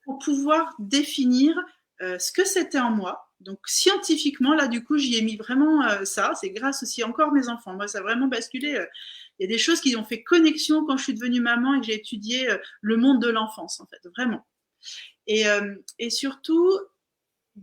pour pouvoir définir ce que c'était en moi. Donc scientifiquement, là, du coup, j'y ai mis vraiment ça. C'est grâce aussi encore mes enfants. Moi, ça a vraiment basculé. Il y a des choses qui ont fait connexion quand je suis devenue maman et que j'ai étudié le monde de l'enfance, en fait, vraiment. Et surtout,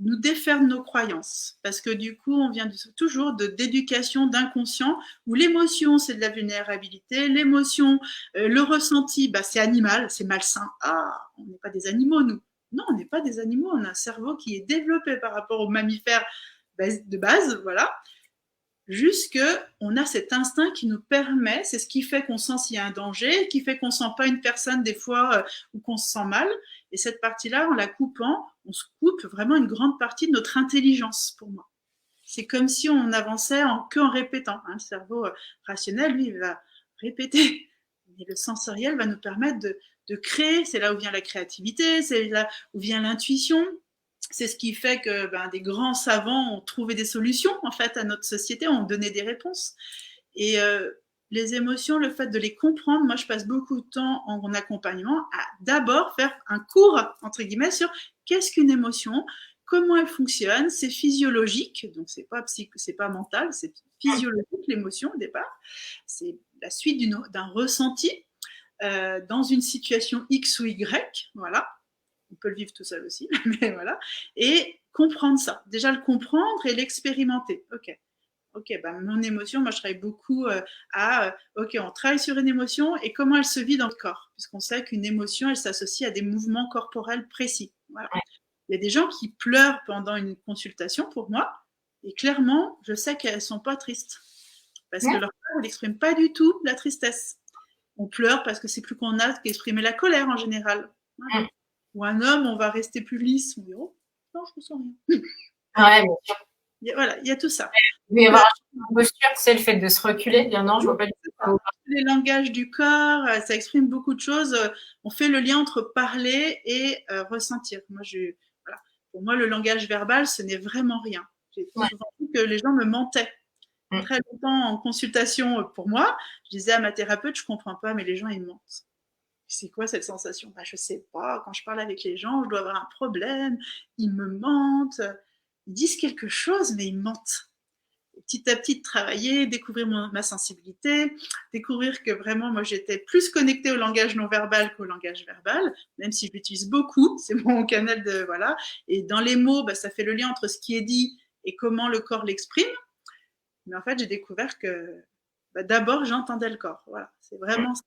nous défaire de nos croyances. Parce que du coup, on vient toujours d'éducation d'inconscient, où l'émotion, c'est de la vulnérabilité, l'émotion, le ressenti, bah, c'est animal, c'est malsain. Ah, on n'est pas des animaux, nous. Non, on n'est pas des animaux, on a un cerveau qui est développé par rapport aux mammifères de base, voilà. Juste qu'on a cet instinct qui nous permet, c'est ce qui fait qu'on sent s'il y a un danger, qui fait qu'on ne sent pas une personne des fois ou qu'on se sent mal. Et cette partie-là, en la coupant, on se coupe vraiment une grande partie de notre intelligence, pour moi. C'est comme si on avançait qu'en répétant. Hein. Le cerveau rationnel, lui, il va répéter. Mais le sensoriel va nous permettre de créer. C'est là où vient la créativité, c'est là où vient l'intuition. C'est ce qui fait que des grands savants ont trouvé des solutions en fait à notre société, ont donné des réponses. Et les émotions, le fait de les comprendre, moi je passe beaucoup de temps en accompagnement à d'abord faire un cours entre guillemets sur qu'est-ce qu'une émotion, comment elle fonctionne, c'est physiologique, donc c'est pas mental, c'est physiologique l'émotion au départ, c'est la suite d'un ressenti dans une situation X ou Y, voilà. On peut le vivre tout seul aussi, mais voilà. Et comprendre ça. Déjà le comprendre et l'expérimenter. Ok, mon émotion, moi je travaille beaucoup ok, on travaille sur une émotion et comment elle se vit dans le corps. Puisqu'on sait qu'une émotion, elle s'associe à des mouvements corporels précis. Voilà. Il y a des gens qui pleurent pendant une consultation pour moi, et clairement, je sais qu'elles ne sont pas tristes. Parce que leur corps n'exprime pas du tout la tristesse. On pleure parce que c'est plus qu'on a qu'exprimer la colère en général. Voilà. Ou un homme, on va rester plus lisse. On dit, oh, non, je ne ressens rien. Ouais, bien sûr. Il y a tout ça. Il va y avoir une posture, c'est le fait de se reculer, dire non, je ne vois pas du tout. Les langages du corps, ça exprime beaucoup de choses. On fait le lien entre parler et ressentir. Voilà. Pour moi, le langage verbal, ce n'est vraiment rien. J'ai souvent vu que les gens me mentaient. Très longtemps en consultation pour moi, je disais à ma thérapeute, je ne comprends pas, mais les gens, ils mentent. C'est quoi cette sensation? Je ne sais pas, quand je parle avec les gens, je dois avoir un problème, ils me mentent, ils disent quelque chose, mais ils mentent. Et petit à petit, travailler, découvrir ma sensibilité, découvrir que vraiment, moi, j'étais plus connectée au langage non verbal qu'au langage verbal, même si je l'utilise beaucoup, c'est mon canal de... Voilà. Et dans les mots, ça fait le lien entre ce qui est dit et comment le corps l'exprime. Mais en fait, j'ai découvert que d'abord, j'entendais le corps. Voilà, c'est vraiment ça.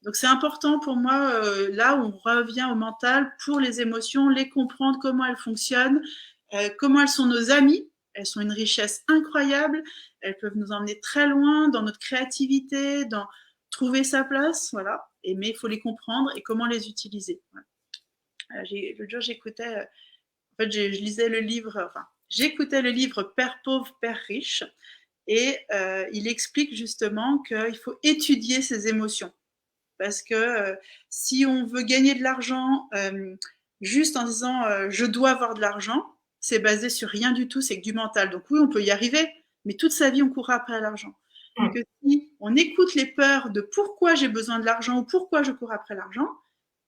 Donc, c'est important pour moi, là où on revient au mental, pour les émotions, les comprendre, comment elles fonctionnent, comment elles sont nos amies. Elles sont une richesse incroyable. Elles peuvent nous emmener très loin dans notre créativité, dans trouver sa place. Voilà. Mais il faut les comprendre et comment les utiliser. Voilà. L'autre jour, j'écoutais... En fait, je lisais le livre... Enfin, j'écoutais le livre Père pauvre, Père riche. Et il explique justement qu'il faut étudier ses émotions. Parce que si on veut gagner de l'argent juste en disant je dois avoir de l'argent, c'est basé sur rien du tout, c'est que du mental. Donc oui, on peut y arriver, mais toute sa vie, on courra après l'argent. Donc si on écoute les peurs de pourquoi j'ai besoin de l'argent ou pourquoi je cours après l'argent,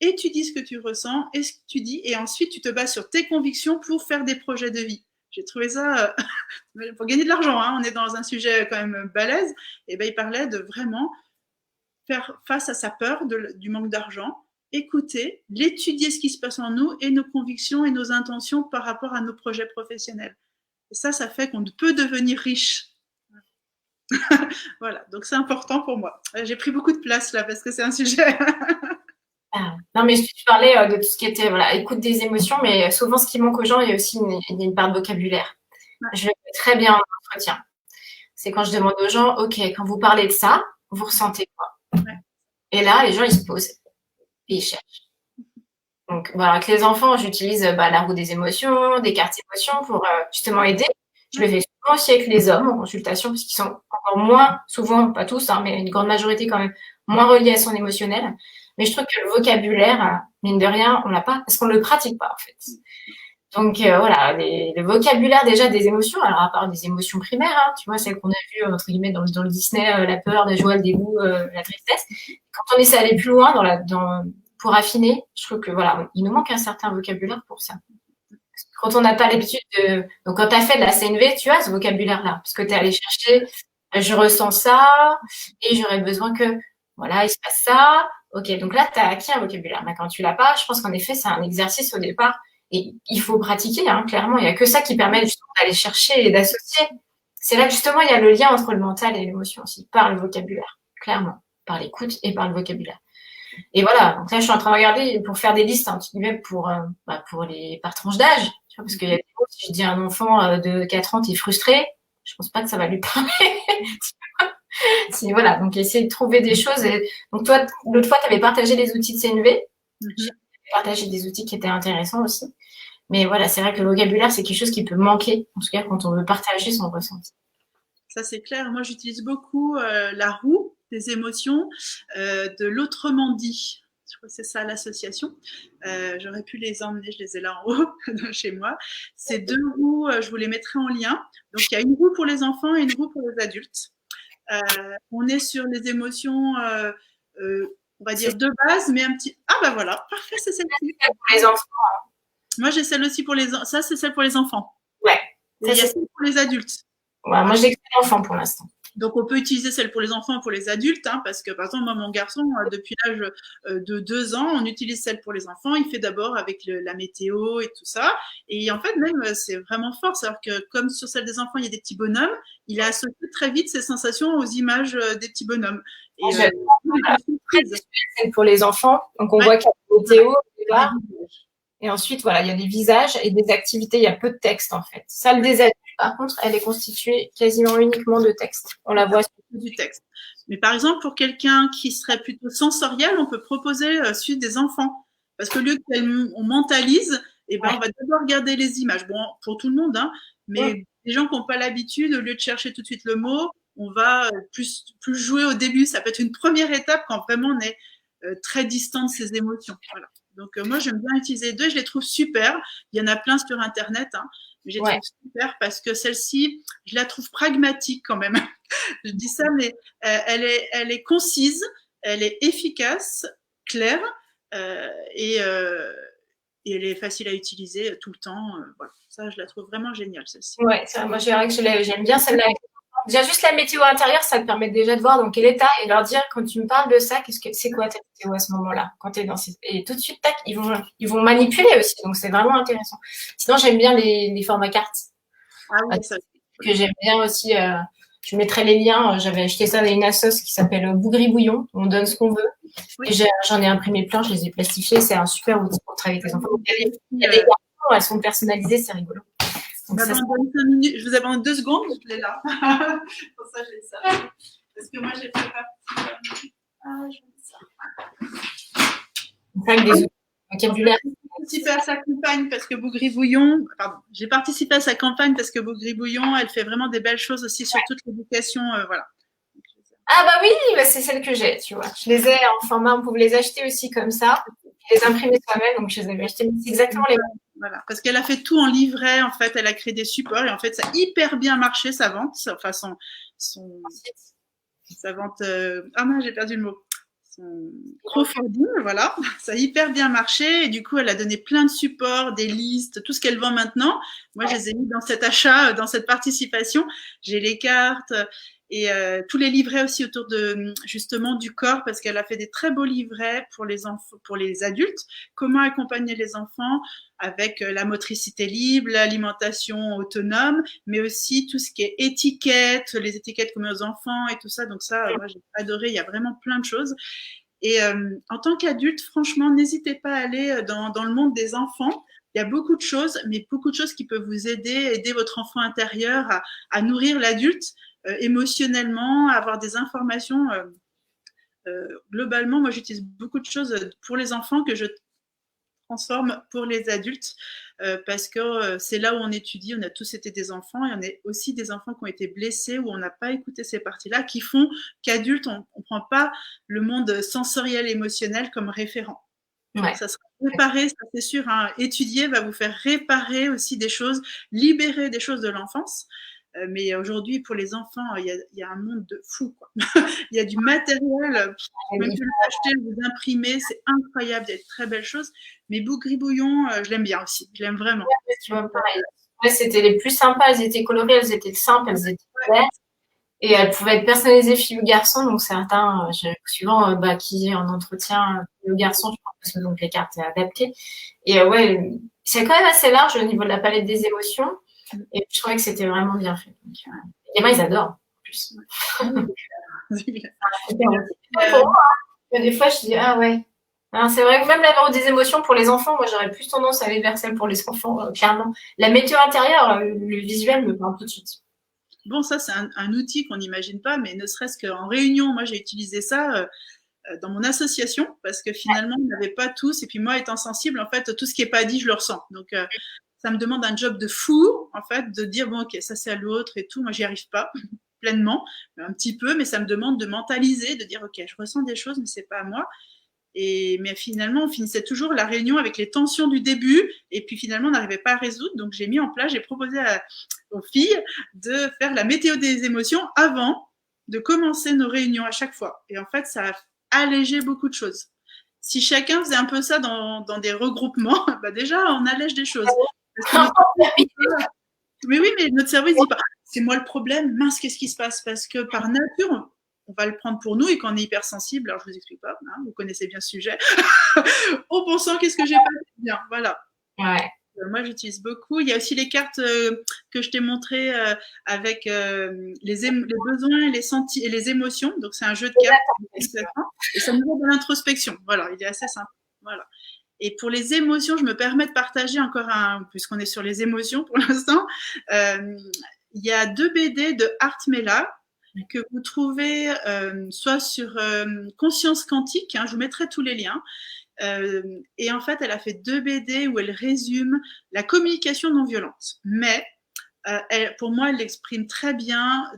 étudie ce que tu ressens et ce que tu dis, et ensuite tu te bases sur tes convictions pour faire des projets de vie. J'ai trouvé ça, pour gagner de l'argent, hein, on est dans un sujet quand même balèze, et ben il parlait de vraiment faire face à sa peur du manque d'argent, écouter, l'étudier ce qui se passe en nous et nos convictions et nos intentions par rapport à nos projets professionnels. Et ça fait qu'on peut devenir riche. Voilà, donc c'est important pour moi. J'ai pris beaucoup de place là parce que c'est un sujet. Non, mais tu parlais de tout ce qui était voilà, écoute des émotions, mais souvent ce qui manque aux gens, il y a aussi une part de vocabulaire. Ouais. Je le fais très bien en entretien. C'est quand je demande aux gens, OK, quand vous parlez de ça, vous ressentez quoi? Ouais. Et là, les gens, ils se posent et ils cherchent. Donc, voilà, avec les enfants, j'utilise la roue des émotions, des cartes émotions pour justement aider. Je le fais souvent aussi avec les hommes en consultation, parce qu'ils sont encore moins, souvent, pas tous, hein, mais une grande majorité quand même, moins reliés à son émotionnel. Mais je trouve que le vocabulaire, mine de rien, on l'a pas, parce qu'on le pratique pas, en fait. Donc, voilà, le vocabulaire déjà des émotions, alors à part des émotions primaires, hein, tu vois, celles qu'on a vues, entre guillemets, dans le Disney, la peur, la joie, le dégoût, la tristesse. Quand on essaie d'aller plus loin pour affiner, je trouve que voilà, il nous manque un certain vocabulaire pour ça. Quand on n'a pas l'habitude donc quand tu as fait de la CNV, tu as ce vocabulaire-là, parce que tu es allé chercher, je ressens ça, et j'aurais besoin que, voilà, il se passe ça. Ok, donc là, tu as acquis un vocabulaire. Mais quand tu l'as pas, je pense qu'en effet, c'est un exercice au départ, et il faut pratiquer, hein, clairement. Il n'y a que ça qui permet justement d'aller chercher et d'associer. C'est là que justement, il y a le lien entre le mental et l'émotion aussi, par le vocabulaire, clairement, par l'écoute et par le vocabulaire. Et voilà, donc là, je suis en train de regarder pour faire des listes, un petit peu pour par tranche d'âge. Parce qu'il y a des mots, si je dis à un enfant de 4 ans, t'es frustré, je pense pas que ça va lui parler. Voilà, donc essayer de trouver des choses. Donc toi, l'autre fois, tu avais partagé les outils de CNV. J'ai partagé des outils qui étaient intéressants aussi. Mais voilà, c'est vrai que le vocabulaire, c'est quelque chose qui peut manquer, en tout cas quand on veut partager son ressenti. Ça, c'est clair. Moi, j'utilise beaucoup la roue des émotions, de l'autrement dit. Je crois que c'est ça l'association. J'aurais pu les emmener, je les ai là en haut chez moi. Ces deux roues, je vous les mettrai en lien. Donc, il y a une roue pour les enfants et une roue pour les adultes. On est sur les émotions, on va dire de base, mais un petit. Ah, bah voilà, parfait, c'est celle-ci. Pour les enfants. Moi, j'ai celle aussi pour les. Ça, c'est celle pour les enfants. Ouais. Et il y a celle pour les adultes. Ouais, moi, j'ai que les enfants pour l'instant. Donc, on peut utiliser celle pour les enfants et pour les adultes, hein, parce que, par exemple, moi, mon garçon, depuis l'âge de 2 ans, on utilise celle pour les enfants. Il fait d'abord avec la météo et tout ça. Et en fait, même, c'est vraiment fort. C'est-à-dire que, comme sur celle des enfants, il y a des petits bonhommes, il a associé très vite ses sensations aux images des petits bonhommes. Et celle pour les enfants. Donc, on voit qu'il y a la météo au départ. Et ensuite, voilà, il y a des visages et des activités. Il y a peu de texte, en fait. Celle des adultes, par contre, elle est constituée quasiment uniquement de texte. On la voit sur du texte. Mais par exemple, pour quelqu'un qui serait plutôt sensoriel, on peut proposer celui des enfants. Parce qu'au lieu qu'on mentalise, eh ben, on va d'abord regarder les images. Bon, pour tout le monde, hein, mais les gens qui n'ont pas l'habitude, au lieu de chercher tout de suite le mot, on va plus jouer au début. Ça peut être une première étape quand vraiment on est très distant de ses émotions. Voilà. Donc, moi, j'aime bien utiliser les deux. Je les trouve super. Il y en a plein sur Internet. Hein, mais je les trouve super parce que celle-ci, je la trouve pragmatique quand même. Je dis ça, mais elle est concise, elle est efficace, claire et elle est facile à utiliser tout le temps. Voilà. Ça, je la trouve vraiment géniale, celle-ci. Ouais, ça, moi, j'aime bien celle-là. Déjà, juste la météo intérieure, ça te permet déjà de voir dans quel état et leur dire, quand tu me parles de ça, c'est quoi ta météo à ce moment-là, quand tu es dans et tout de suite, tac, ils vont manipuler aussi. Donc, c'est vraiment intéressant. Sinon, j'aime bien les formats cartes. Ah oui, ça. Que j'aime bien aussi. Je mettrai les liens. J'avais acheté ça dans une assoce qui s'appelle Bougri Bouillon. On donne ce qu'on veut. Oui. Et j'en ai imprimé plein. Je les ai plastifiés. C'est un super outil pour travailler avec les enfants. Il y a des cartons, elles sont personnalisées. C'est rigolo. Donc, ça, 5 minutes. Je vous abandonne 2 secondes. Je l'ai là. Pour ça, j'ai ça. Parce que moi, j'ai fait partie. Ah, je mets ça. Avec des outils vocabulaire. J'ai participé à sa campagne parce que Bougri Bouillon, j'ai participé à sa campagne parce que Bougri Bouillon, elle fait vraiment des belles choses aussi sur toute l'éducation, voilà. Ah bah oui, bah c'est celle que j'ai, tu vois. Je les ai en format, on pouvait les acheter aussi comme ça, les imprimer soi-même, donc je les avais achetés, c'est exactement les mêmes. Voilà, parce qu'elle a fait tout en livret, en fait, elle a créé des supports et en fait, ça a hyper bien marché sa vente, enfin sa vente. Ah non, j'ai perdu le mot. son crowdfunding, voilà, ça a hyper bien marché et du coup elle a donné plein de supports, des listes, tout ce qu'elle vend maintenant. Moi je les ai mis dans cet achat, dans cette participation. J'ai les cartes et tous les livrets aussi autour de justement du corps parce qu'elle a fait des très beaux livrets pour les enfants, pour les adultes. Comment accompagner les enfants avec la motricité libre, l'alimentation autonome, mais aussi tout ce qui est étiquette, les étiquettes qu'on met aux enfants et tout ça. Donc ça, moi j'ai adoré. Il y a vraiment plein de choses. Et en tant qu'adulte, franchement, n'hésitez pas à aller dans le monde des enfants. Il y a beaucoup de choses, mais beaucoup de choses qui peuvent vous aider votre enfant intérieur à nourrir l'adulte émotionnellement, à avoir des informations. Globalement, moi, j'utilise beaucoup de choses pour les enfants que je transforme pour les adultes parce que c'est là où on étudie, on a tous été des enfants et on est aussi des enfants qui ont été blessés où on n'a pas écouté ces parties-là qui font qu'adultes, on ne prend pas le monde sensoriel émotionnel comme référent. Ouais. Ça sera réparé, ça c'est sûr, hein. Étudier va vous faire réparer aussi des choses, libérer des choses de l'enfance. Mais aujourd'hui, pour les enfants, il y a un monde de fou, quoi. Il y a du matériel, même si vous l'achetez, vous imprimez, c'est incroyable, il y a de très belles choses. Mais Bougribouillon, je l'aime bien aussi, je l'aime vraiment. Ouais, tu vois, pareil. Ouais, c'était les plus sympas, elles étaient colorées, elles étaient simples, elles étaient belles. Et elles pouvaient être personnalisées filles ou garçons, donc certains, suivant qui est en entretien, filles ou garçons, je pense que donc les cartes adaptées. Et ouais, c'est quand même assez large au niveau de la palette des émotions. Et je trouvais que c'était vraiment bien fait. Donc, les gamins, ils adorent, en plus. Des fois, je dis, ah ouais. Alors, c'est vrai que même la des émotions pour les enfants, moi, j'aurais plus tendance à aller vers celle pour les enfants, clairement. La météo intérieure, le visuel me parle tout de suite. Bon, ça, c'est un outil qu'on n'imagine pas, mais ne serait-ce qu'en réunion, moi, j'ai utilisé ça dans mon association parce que finalement, on n'avait pas tous. Et puis moi, étant sensible, en fait, tout ce qui n'est pas dit, je le ressens. Donc, ça me demande un job de fou, en fait, de dire, bon, ok, ça, c'est à l'autre et tout. Moi, j'y arrive pas pleinement, un petit peu, mais ça me demande de mentaliser, de dire, ok, je ressens des choses, mais c'est pas à moi. Mais finalement, on finissait toujours la réunion avec les tensions du début, et puis finalement, on n'arrivait pas à résoudre. Donc, j'ai mis en place, j'ai proposé aux filles de faire la météo des émotions avant de commencer nos réunions à chaque fois. Et en fait, ça a allégé beaucoup de choses. Si chacun faisait un peu ça dans des regroupements, bah déjà, on allège des choses. Mais oui, mais notre cerveau, il dit pas, c'est moi le problème, mince, qu'est-ce qui se passe? Parce que par nature, on va le prendre pour nous et qu'on est hypersensible, alors je vous explique pas, hein, vous connaissez bien ce sujet, en pensant qu'est-ce que j'ai pas fait bien, voilà. Ouais. Moi, j'utilise beaucoup. Il y a aussi les cartes que je t'ai montrées avec les besoins et les émotions. Donc, c'est un jeu de cartes. Et ça nous aide à l'introspection. Voilà, il est assez simple. Voilà. Et pour les émotions, je me permets de partager encore puisqu'on est sur les émotions pour l'instant. Il y a 2 BD de Art Mela que vous trouvez soit sur Conscience Quantique, hein, je vous mettrai tous les liens. Et en fait, elle a fait 2 BD où elle résume la communication non violente. Mais pour moi, elle l'exprime très bien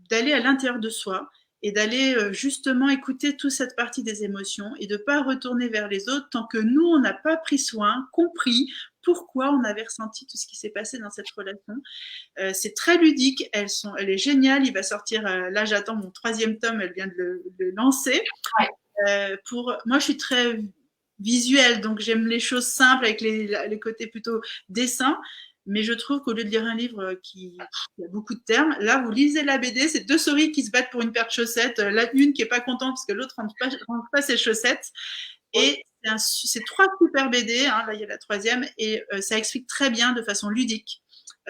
d'aller à l'intérieur de soi et d'aller justement écouter toute cette partie des émotions et de ne pas retourner vers les autres tant que nous, on n'a pas pris soin, compris pourquoi on avait ressenti tout ce qui s'est passé dans cette relation. C'est très ludique, elle est géniale, il va sortir, là j'attends mon 3e tome, elle vient de le lancer. Ouais. Moi, je suis très visuelle, donc j'aime les choses simples avec les côtés plutôt dessin. Mais je trouve qu'au lieu de lire un livre qui a beaucoup de termes, là, vous lisez la BD, c'est 2 souris qui se battent pour une paire de chaussettes, la une qui est pas contente parce que l'autre rentre pas ses chaussettes. Et c'est 3 super BD, hein, là il y a la 3e, et ça explique très bien de façon ludique.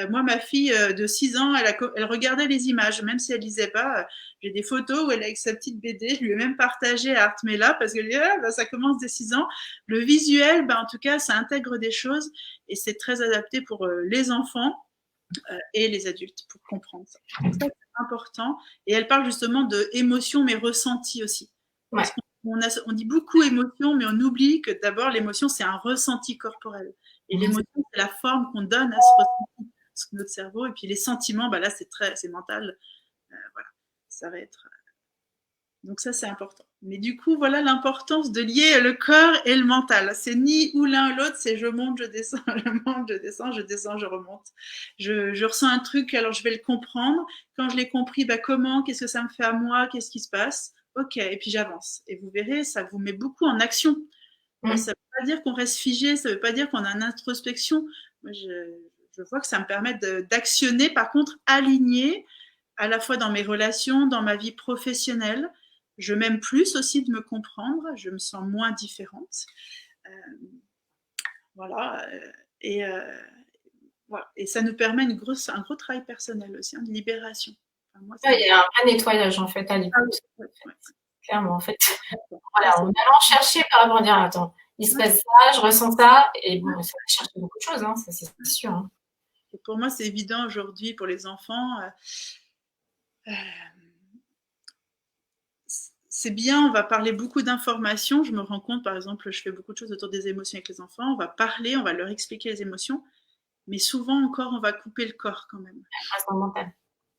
Moi, ma fille de 6 ans, elle regardait les images, même si elle lisait pas. J'ai des photos où elle est avec sa petite BD. Je lui ai même partagé à Artmela parce que ça commence dès 6 ans. Le visuel, en tout cas, ça intègre des choses et c'est très adapté pour les enfants et les adultes pour comprendre ça. Donc ça, c'est important. Et elle parle justement de émotions, mais ressenties aussi. Ouais. Parce on dit beaucoup émotion, mais on oublie que d'abord, l'émotion, c'est un ressenti corporel. Et l'émotion, c'est la forme qu'on donne à ce ressenti. Notre cerveau, et puis les sentiments, là c'est mental, voilà, ça va être donc ça c'est important. Mais du coup voilà l'importance de lier le corps et le mental. C'est ni ou l'un ou l'autre, c'est je monte, je descends, je monte, je descends, je descends, je remonte. Je ressens un truc, alors je vais le comprendre. Quand je l'ai compris, comment, qu'est-ce que ça me fait à moi, qu'est-ce qui se passe? ok, et puis j'avance. Et vous verrez, ça vous met beaucoup en action. Ça ne veut pas dire qu'on reste figé, ça ne veut pas dire qu'on a une introspection. Moi, je vois que ça me permet d'actionner, par contre, aligné, à la fois dans mes relations, dans ma vie professionnelle. Je m'aime plus aussi de me comprendre, je me sens moins différente. Voilà. Et, voilà. Et ça nous permet un gros travail personnel aussi, de libération. Enfin, moi, il y a un vrai nettoyage en fait à l'écoute. Clairement, en fait. Voilà, en allant chercher par rapport à dire attends, il se passe ça, je ressens ça, et bon, ça va chercher beaucoup de choses, hein, ça c'est sûr. Hein. Et pour moi, c'est évident aujourd'hui pour les enfants. C'est bien, on va parler beaucoup d'informations. Je me rends compte, par exemple, je fais beaucoup de choses autour des émotions avec les enfants. On va parler, on va leur expliquer les émotions, mais souvent encore, on va couper le corps quand même. Dans le mental.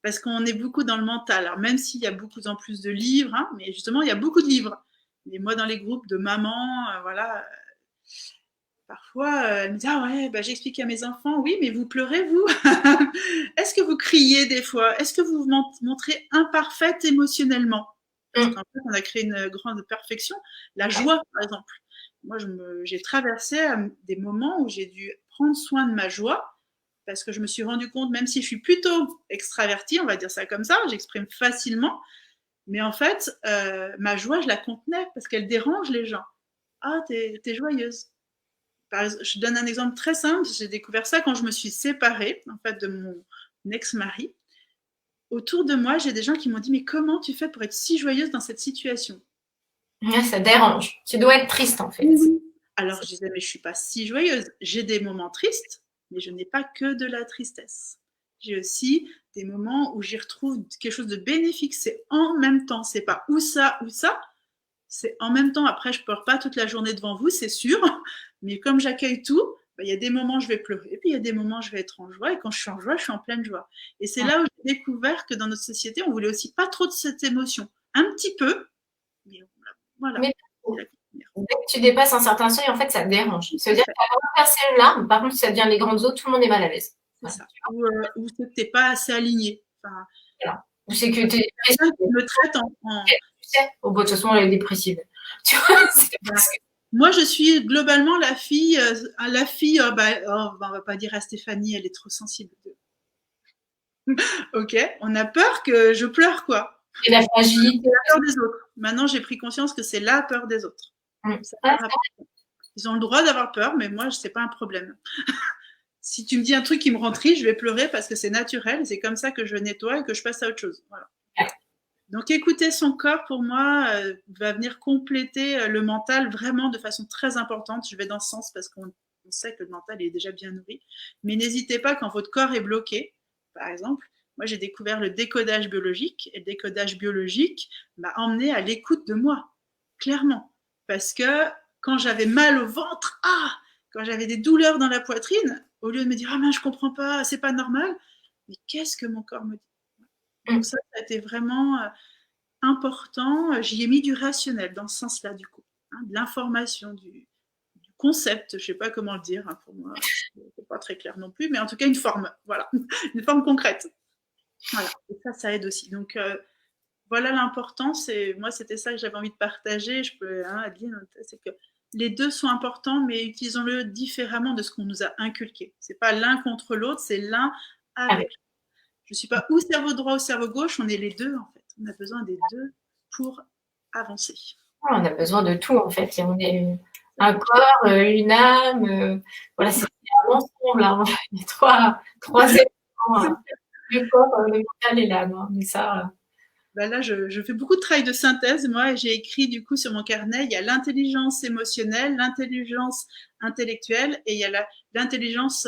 Parce qu'on est beaucoup dans le mental. Alors même s'il y a beaucoup en plus de livres, hein, mais justement, il y a beaucoup de livres. Mais moi, dans les groupes de mamans, voilà, parfois, elle me dit ah ouais, bah, j'explique à mes enfants, oui, mais vous pleurez vous Est-ce que vous criez des fois? Est-ce que vous vous montrez imparfaite émotionnellement? Parce qu'en fait, on a créé une grande perfection. La joie, par exemple. Moi, j'ai traversé des moments où j'ai dû prendre soin de ma joie parce que je me suis rendu compte, même si je suis plutôt extravertie, on va dire ça comme ça, j'exprime facilement, mais en fait, ma joie, je la contenais parce qu'elle dérange les gens. Ah, t'es joyeuse. Je donne un exemple très simple. J'ai découvert ça quand je me suis séparée en fait, de mon ex-mari. Autour de moi, j'ai des gens qui m'ont dit « Mais comment tu fais pour être si joyeuse dans cette situation ?» Ça dérange. Tu dois être triste, en fait. Oui. Alors, je disais « Mais je ne suis pas si joyeuse. J'ai des moments tristes, mais je n'ai pas que de la tristesse. J'ai aussi des moments où j'y retrouve quelque chose de bénéfique. C'est en même temps. C'est pas ou ça, c'est en même temps. Après, je ne pleure pas toute la journée devant vous, c'est sûr. Mais comme j'accueille tout, il y a des moments où je vais pleurer, et puis il y a des moments où je vais être en joie, et quand je suis en joie, je suis en pleine joie. Et c'est là où j'ai découvert que dans notre société, on voulait aussi pas trop de cette émotion. Un petit peu, mais voilà. Mais dès que tu dépasses un certain seuil, en fait, ça te dérange. Ça veut dire que tu as vraiment percé une larme, par contre, si ça devient les grandes eaux, tout le monde est mal à l'aise. C'est ça. Ou c'est que tu n'es pas assez aligné. Enfin, voilà. Ou c'est que tu es dépressive. Me traite en... Tu sais, oh, bah, de toute façon, elle est dépressive. Tu vois, c'est parce que... Moi, je suis globalement la fille, on va pas dire à Stéphanie, elle est trop sensible. Ok, on a peur que je pleure, quoi. Et la fragilité. La peur des autres. Maintenant, j'ai pris conscience que c'est la peur des autres. Ils ont le droit d'avoir peur, mais moi, c'est pas un problème. Si tu me dis un truc qui me rend triste, je vais pleurer parce que c'est naturel. C'est comme ça que je nettoie et que je passe à autre chose. Voilà. Donc, écouter son corps, pour moi, va venir compléter le mental vraiment de façon très importante. Je vais dans ce sens parce qu'on sait que le mental est déjà bien nourri. Mais n'hésitez pas, quand votre corps est bloqué, par exemple, moi, j'ai découvert le décodage biologique. Et le décodage biologique m'a emmené à l'écoute de moi, clairement. Parce que quand j'avais mal au ventre, quand j'avais des douleurs dans la poitrine, au lieu de me dire « Ah, mais je comprends pas, c'est pas normal », mais qu'est-ce que mon corps me dit? Donc ça a été vraiment important. J'y ai mis du rationnel dans ce sens-là, du coup. Hein, de l'information, du concept, je ne sais pas comment le dire, hein, pour moi, c'est pas très clair non plus, mais en tout cas une forme, voilà, une forme concrète. Voilà, et ça aide aussi. Donc voilà l'importance, et moi c'était ça que j'avais envie de partager. Je peux, Adeline, c'est que les deux sont importants, mais utilisons-le différemment de ce qu'on nous a inculqué. C'est pas l'un contre l'autre, c'est l'un avec l'autre. Je ne suis pas ou cerveau droit ou cerveau gauche, on est les deux en fait. On a besoin des deux pour avancer. On a besoin de tout en fait. Et on est un corps, une âme. Voilà, c'est un ensemble. Hein. Il y a trois éléments. Le corps, le mental et l'âme. Hein. Mais ça. Là, je fais beaucoup de travail de synthèse. Moi, j'ai écrit du coup sur mon carnet, il y a l'intelligence émotionnelle, l'intelligence intellectuelle et il y a l'intelligence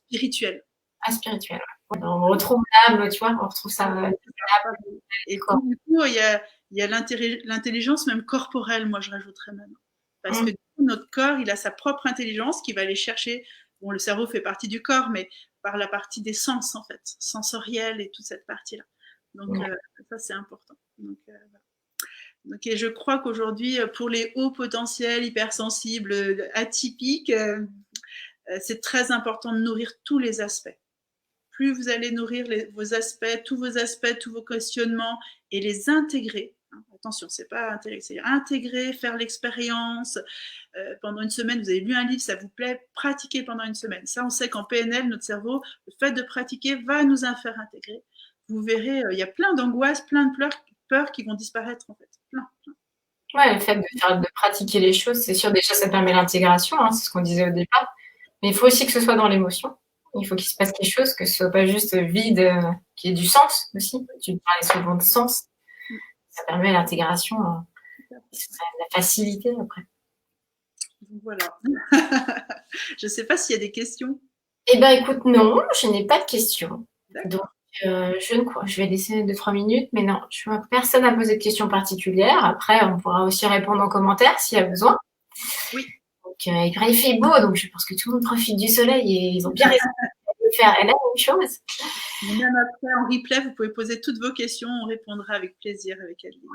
spirituelle. Spirituelle. On retrouve l'âme, tu vois, on retrouve ça. Et du coup, il y a l'intelligence même corporelle, moi je rajouterais même. Parce que du coup, notre corps, il a sa propre intelligence qui va aller chercher. Bon, le cerveau fait partie du corps, mais par la partie des sens, en fait, sensorielle et toute cette partie-là. Donc, ça, c'est important. Donc, et je crois qu'aujourd'hui, pour les hauts potentiels, hypersensibles, atypiques, c'est très important de nourrir tous les aspects. Plus vous allez nourrir tous vos aspects, tous vos questionnements et les intégrer, Attention, c'est pas intégrer, c'est intégrer, faire l'expérience. Pendant une semaine, vous avez lu un livre, ça vous plaît, pratiquez pendant une semaine. Ça, on sait qu'en PNL, notre cerveau, le fait de pratiquer va nous faire intégrer. Vous verrez, il y a plein d'angoisses, plein de peurs qui vont disparaître en fait. Plein. Ouais, le fait de pratiquer les choses, c'est sûr, déjà, ça permet l'intégration, hein, c'est ce qu'on disait au départ. Mais il faut aussi que ce soit dans l'émotion. Il faut qu'il se passe quelque chose, que ce soit pas juste vide, qu'il y ait du sens aussi. Tu parlais souvent de sens. Ça permet l'intégration, la facilité après. Donc voilà. Je ne sais pas s'il y a des questions. Eh ben, écoute, non, je n'ai pas de questions. Donc, je vais laisser 2-3 minutes, mais non, personne n'a posé de questions particulières. Après, on pourra aussi répondre en commentaire s'il y a besoin. Oui. Donc, il fait beau, donc je pense que tout le monde profite du soleil et ils ont bien raison de faire la même chose. Même après, en replay, vous pouvez poser toutes vos questions, on répondra avec plaisir avec Adeline.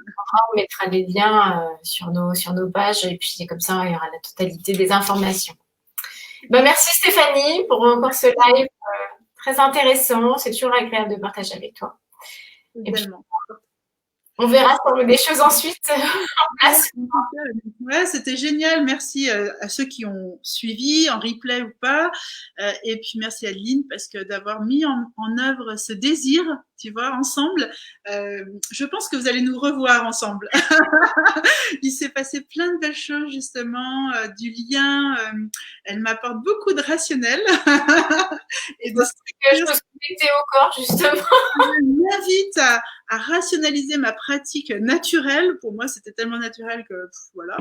On mettra les liens sur nos pages et puis comme ça, il y aura la totalité des informations. Ben, merci Stéphanie pour encore ce live très intéressant. C'est toujours agréable de partager avec toi. Et puis, on verra si on met des choses ensuite en place. Ouais, c'était génial. Merci à ceux qui ont suivi en replay ou pas. Et puis merci à Adeline parce que d'avoir mis en œuvre ce désir, tu vois, ensemble. Je pense que vous allez nous revoir ensemble. Il s'est passé plein de belles choses justement, du lien. Elle m'apporte beaucoup de rationnel. Et de je me suis connectée au corps justement. Je m'invite à rationaliser ma pratique naturelle. Pour moi, c'était tellement naturel que voilà.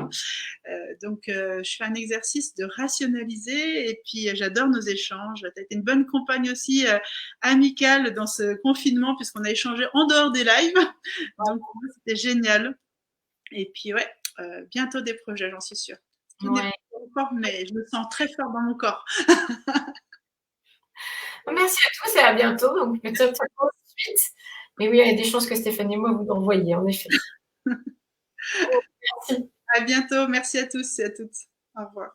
Donc, je fais un exercice de rationaliser et puis j'adore nos échanges. Tu as été une bonne compagne aussi amicale dans ce confinement puisqu'on a échangé en dehors des lives. Donc, c'était génial. Et puis, ouais, bientôt des projets, j'en suis sûre. Tout n'est pas encore, mais je me sens très fort dans mon corps. Merci à tous et à bientôt. Donc, peut-être tout de suite. Mais oui, il y a des chances que Stéphanie et moi vous envoyiez, en effet. Merci. À bientôt. Merci à tous et à toutes. Au revoir.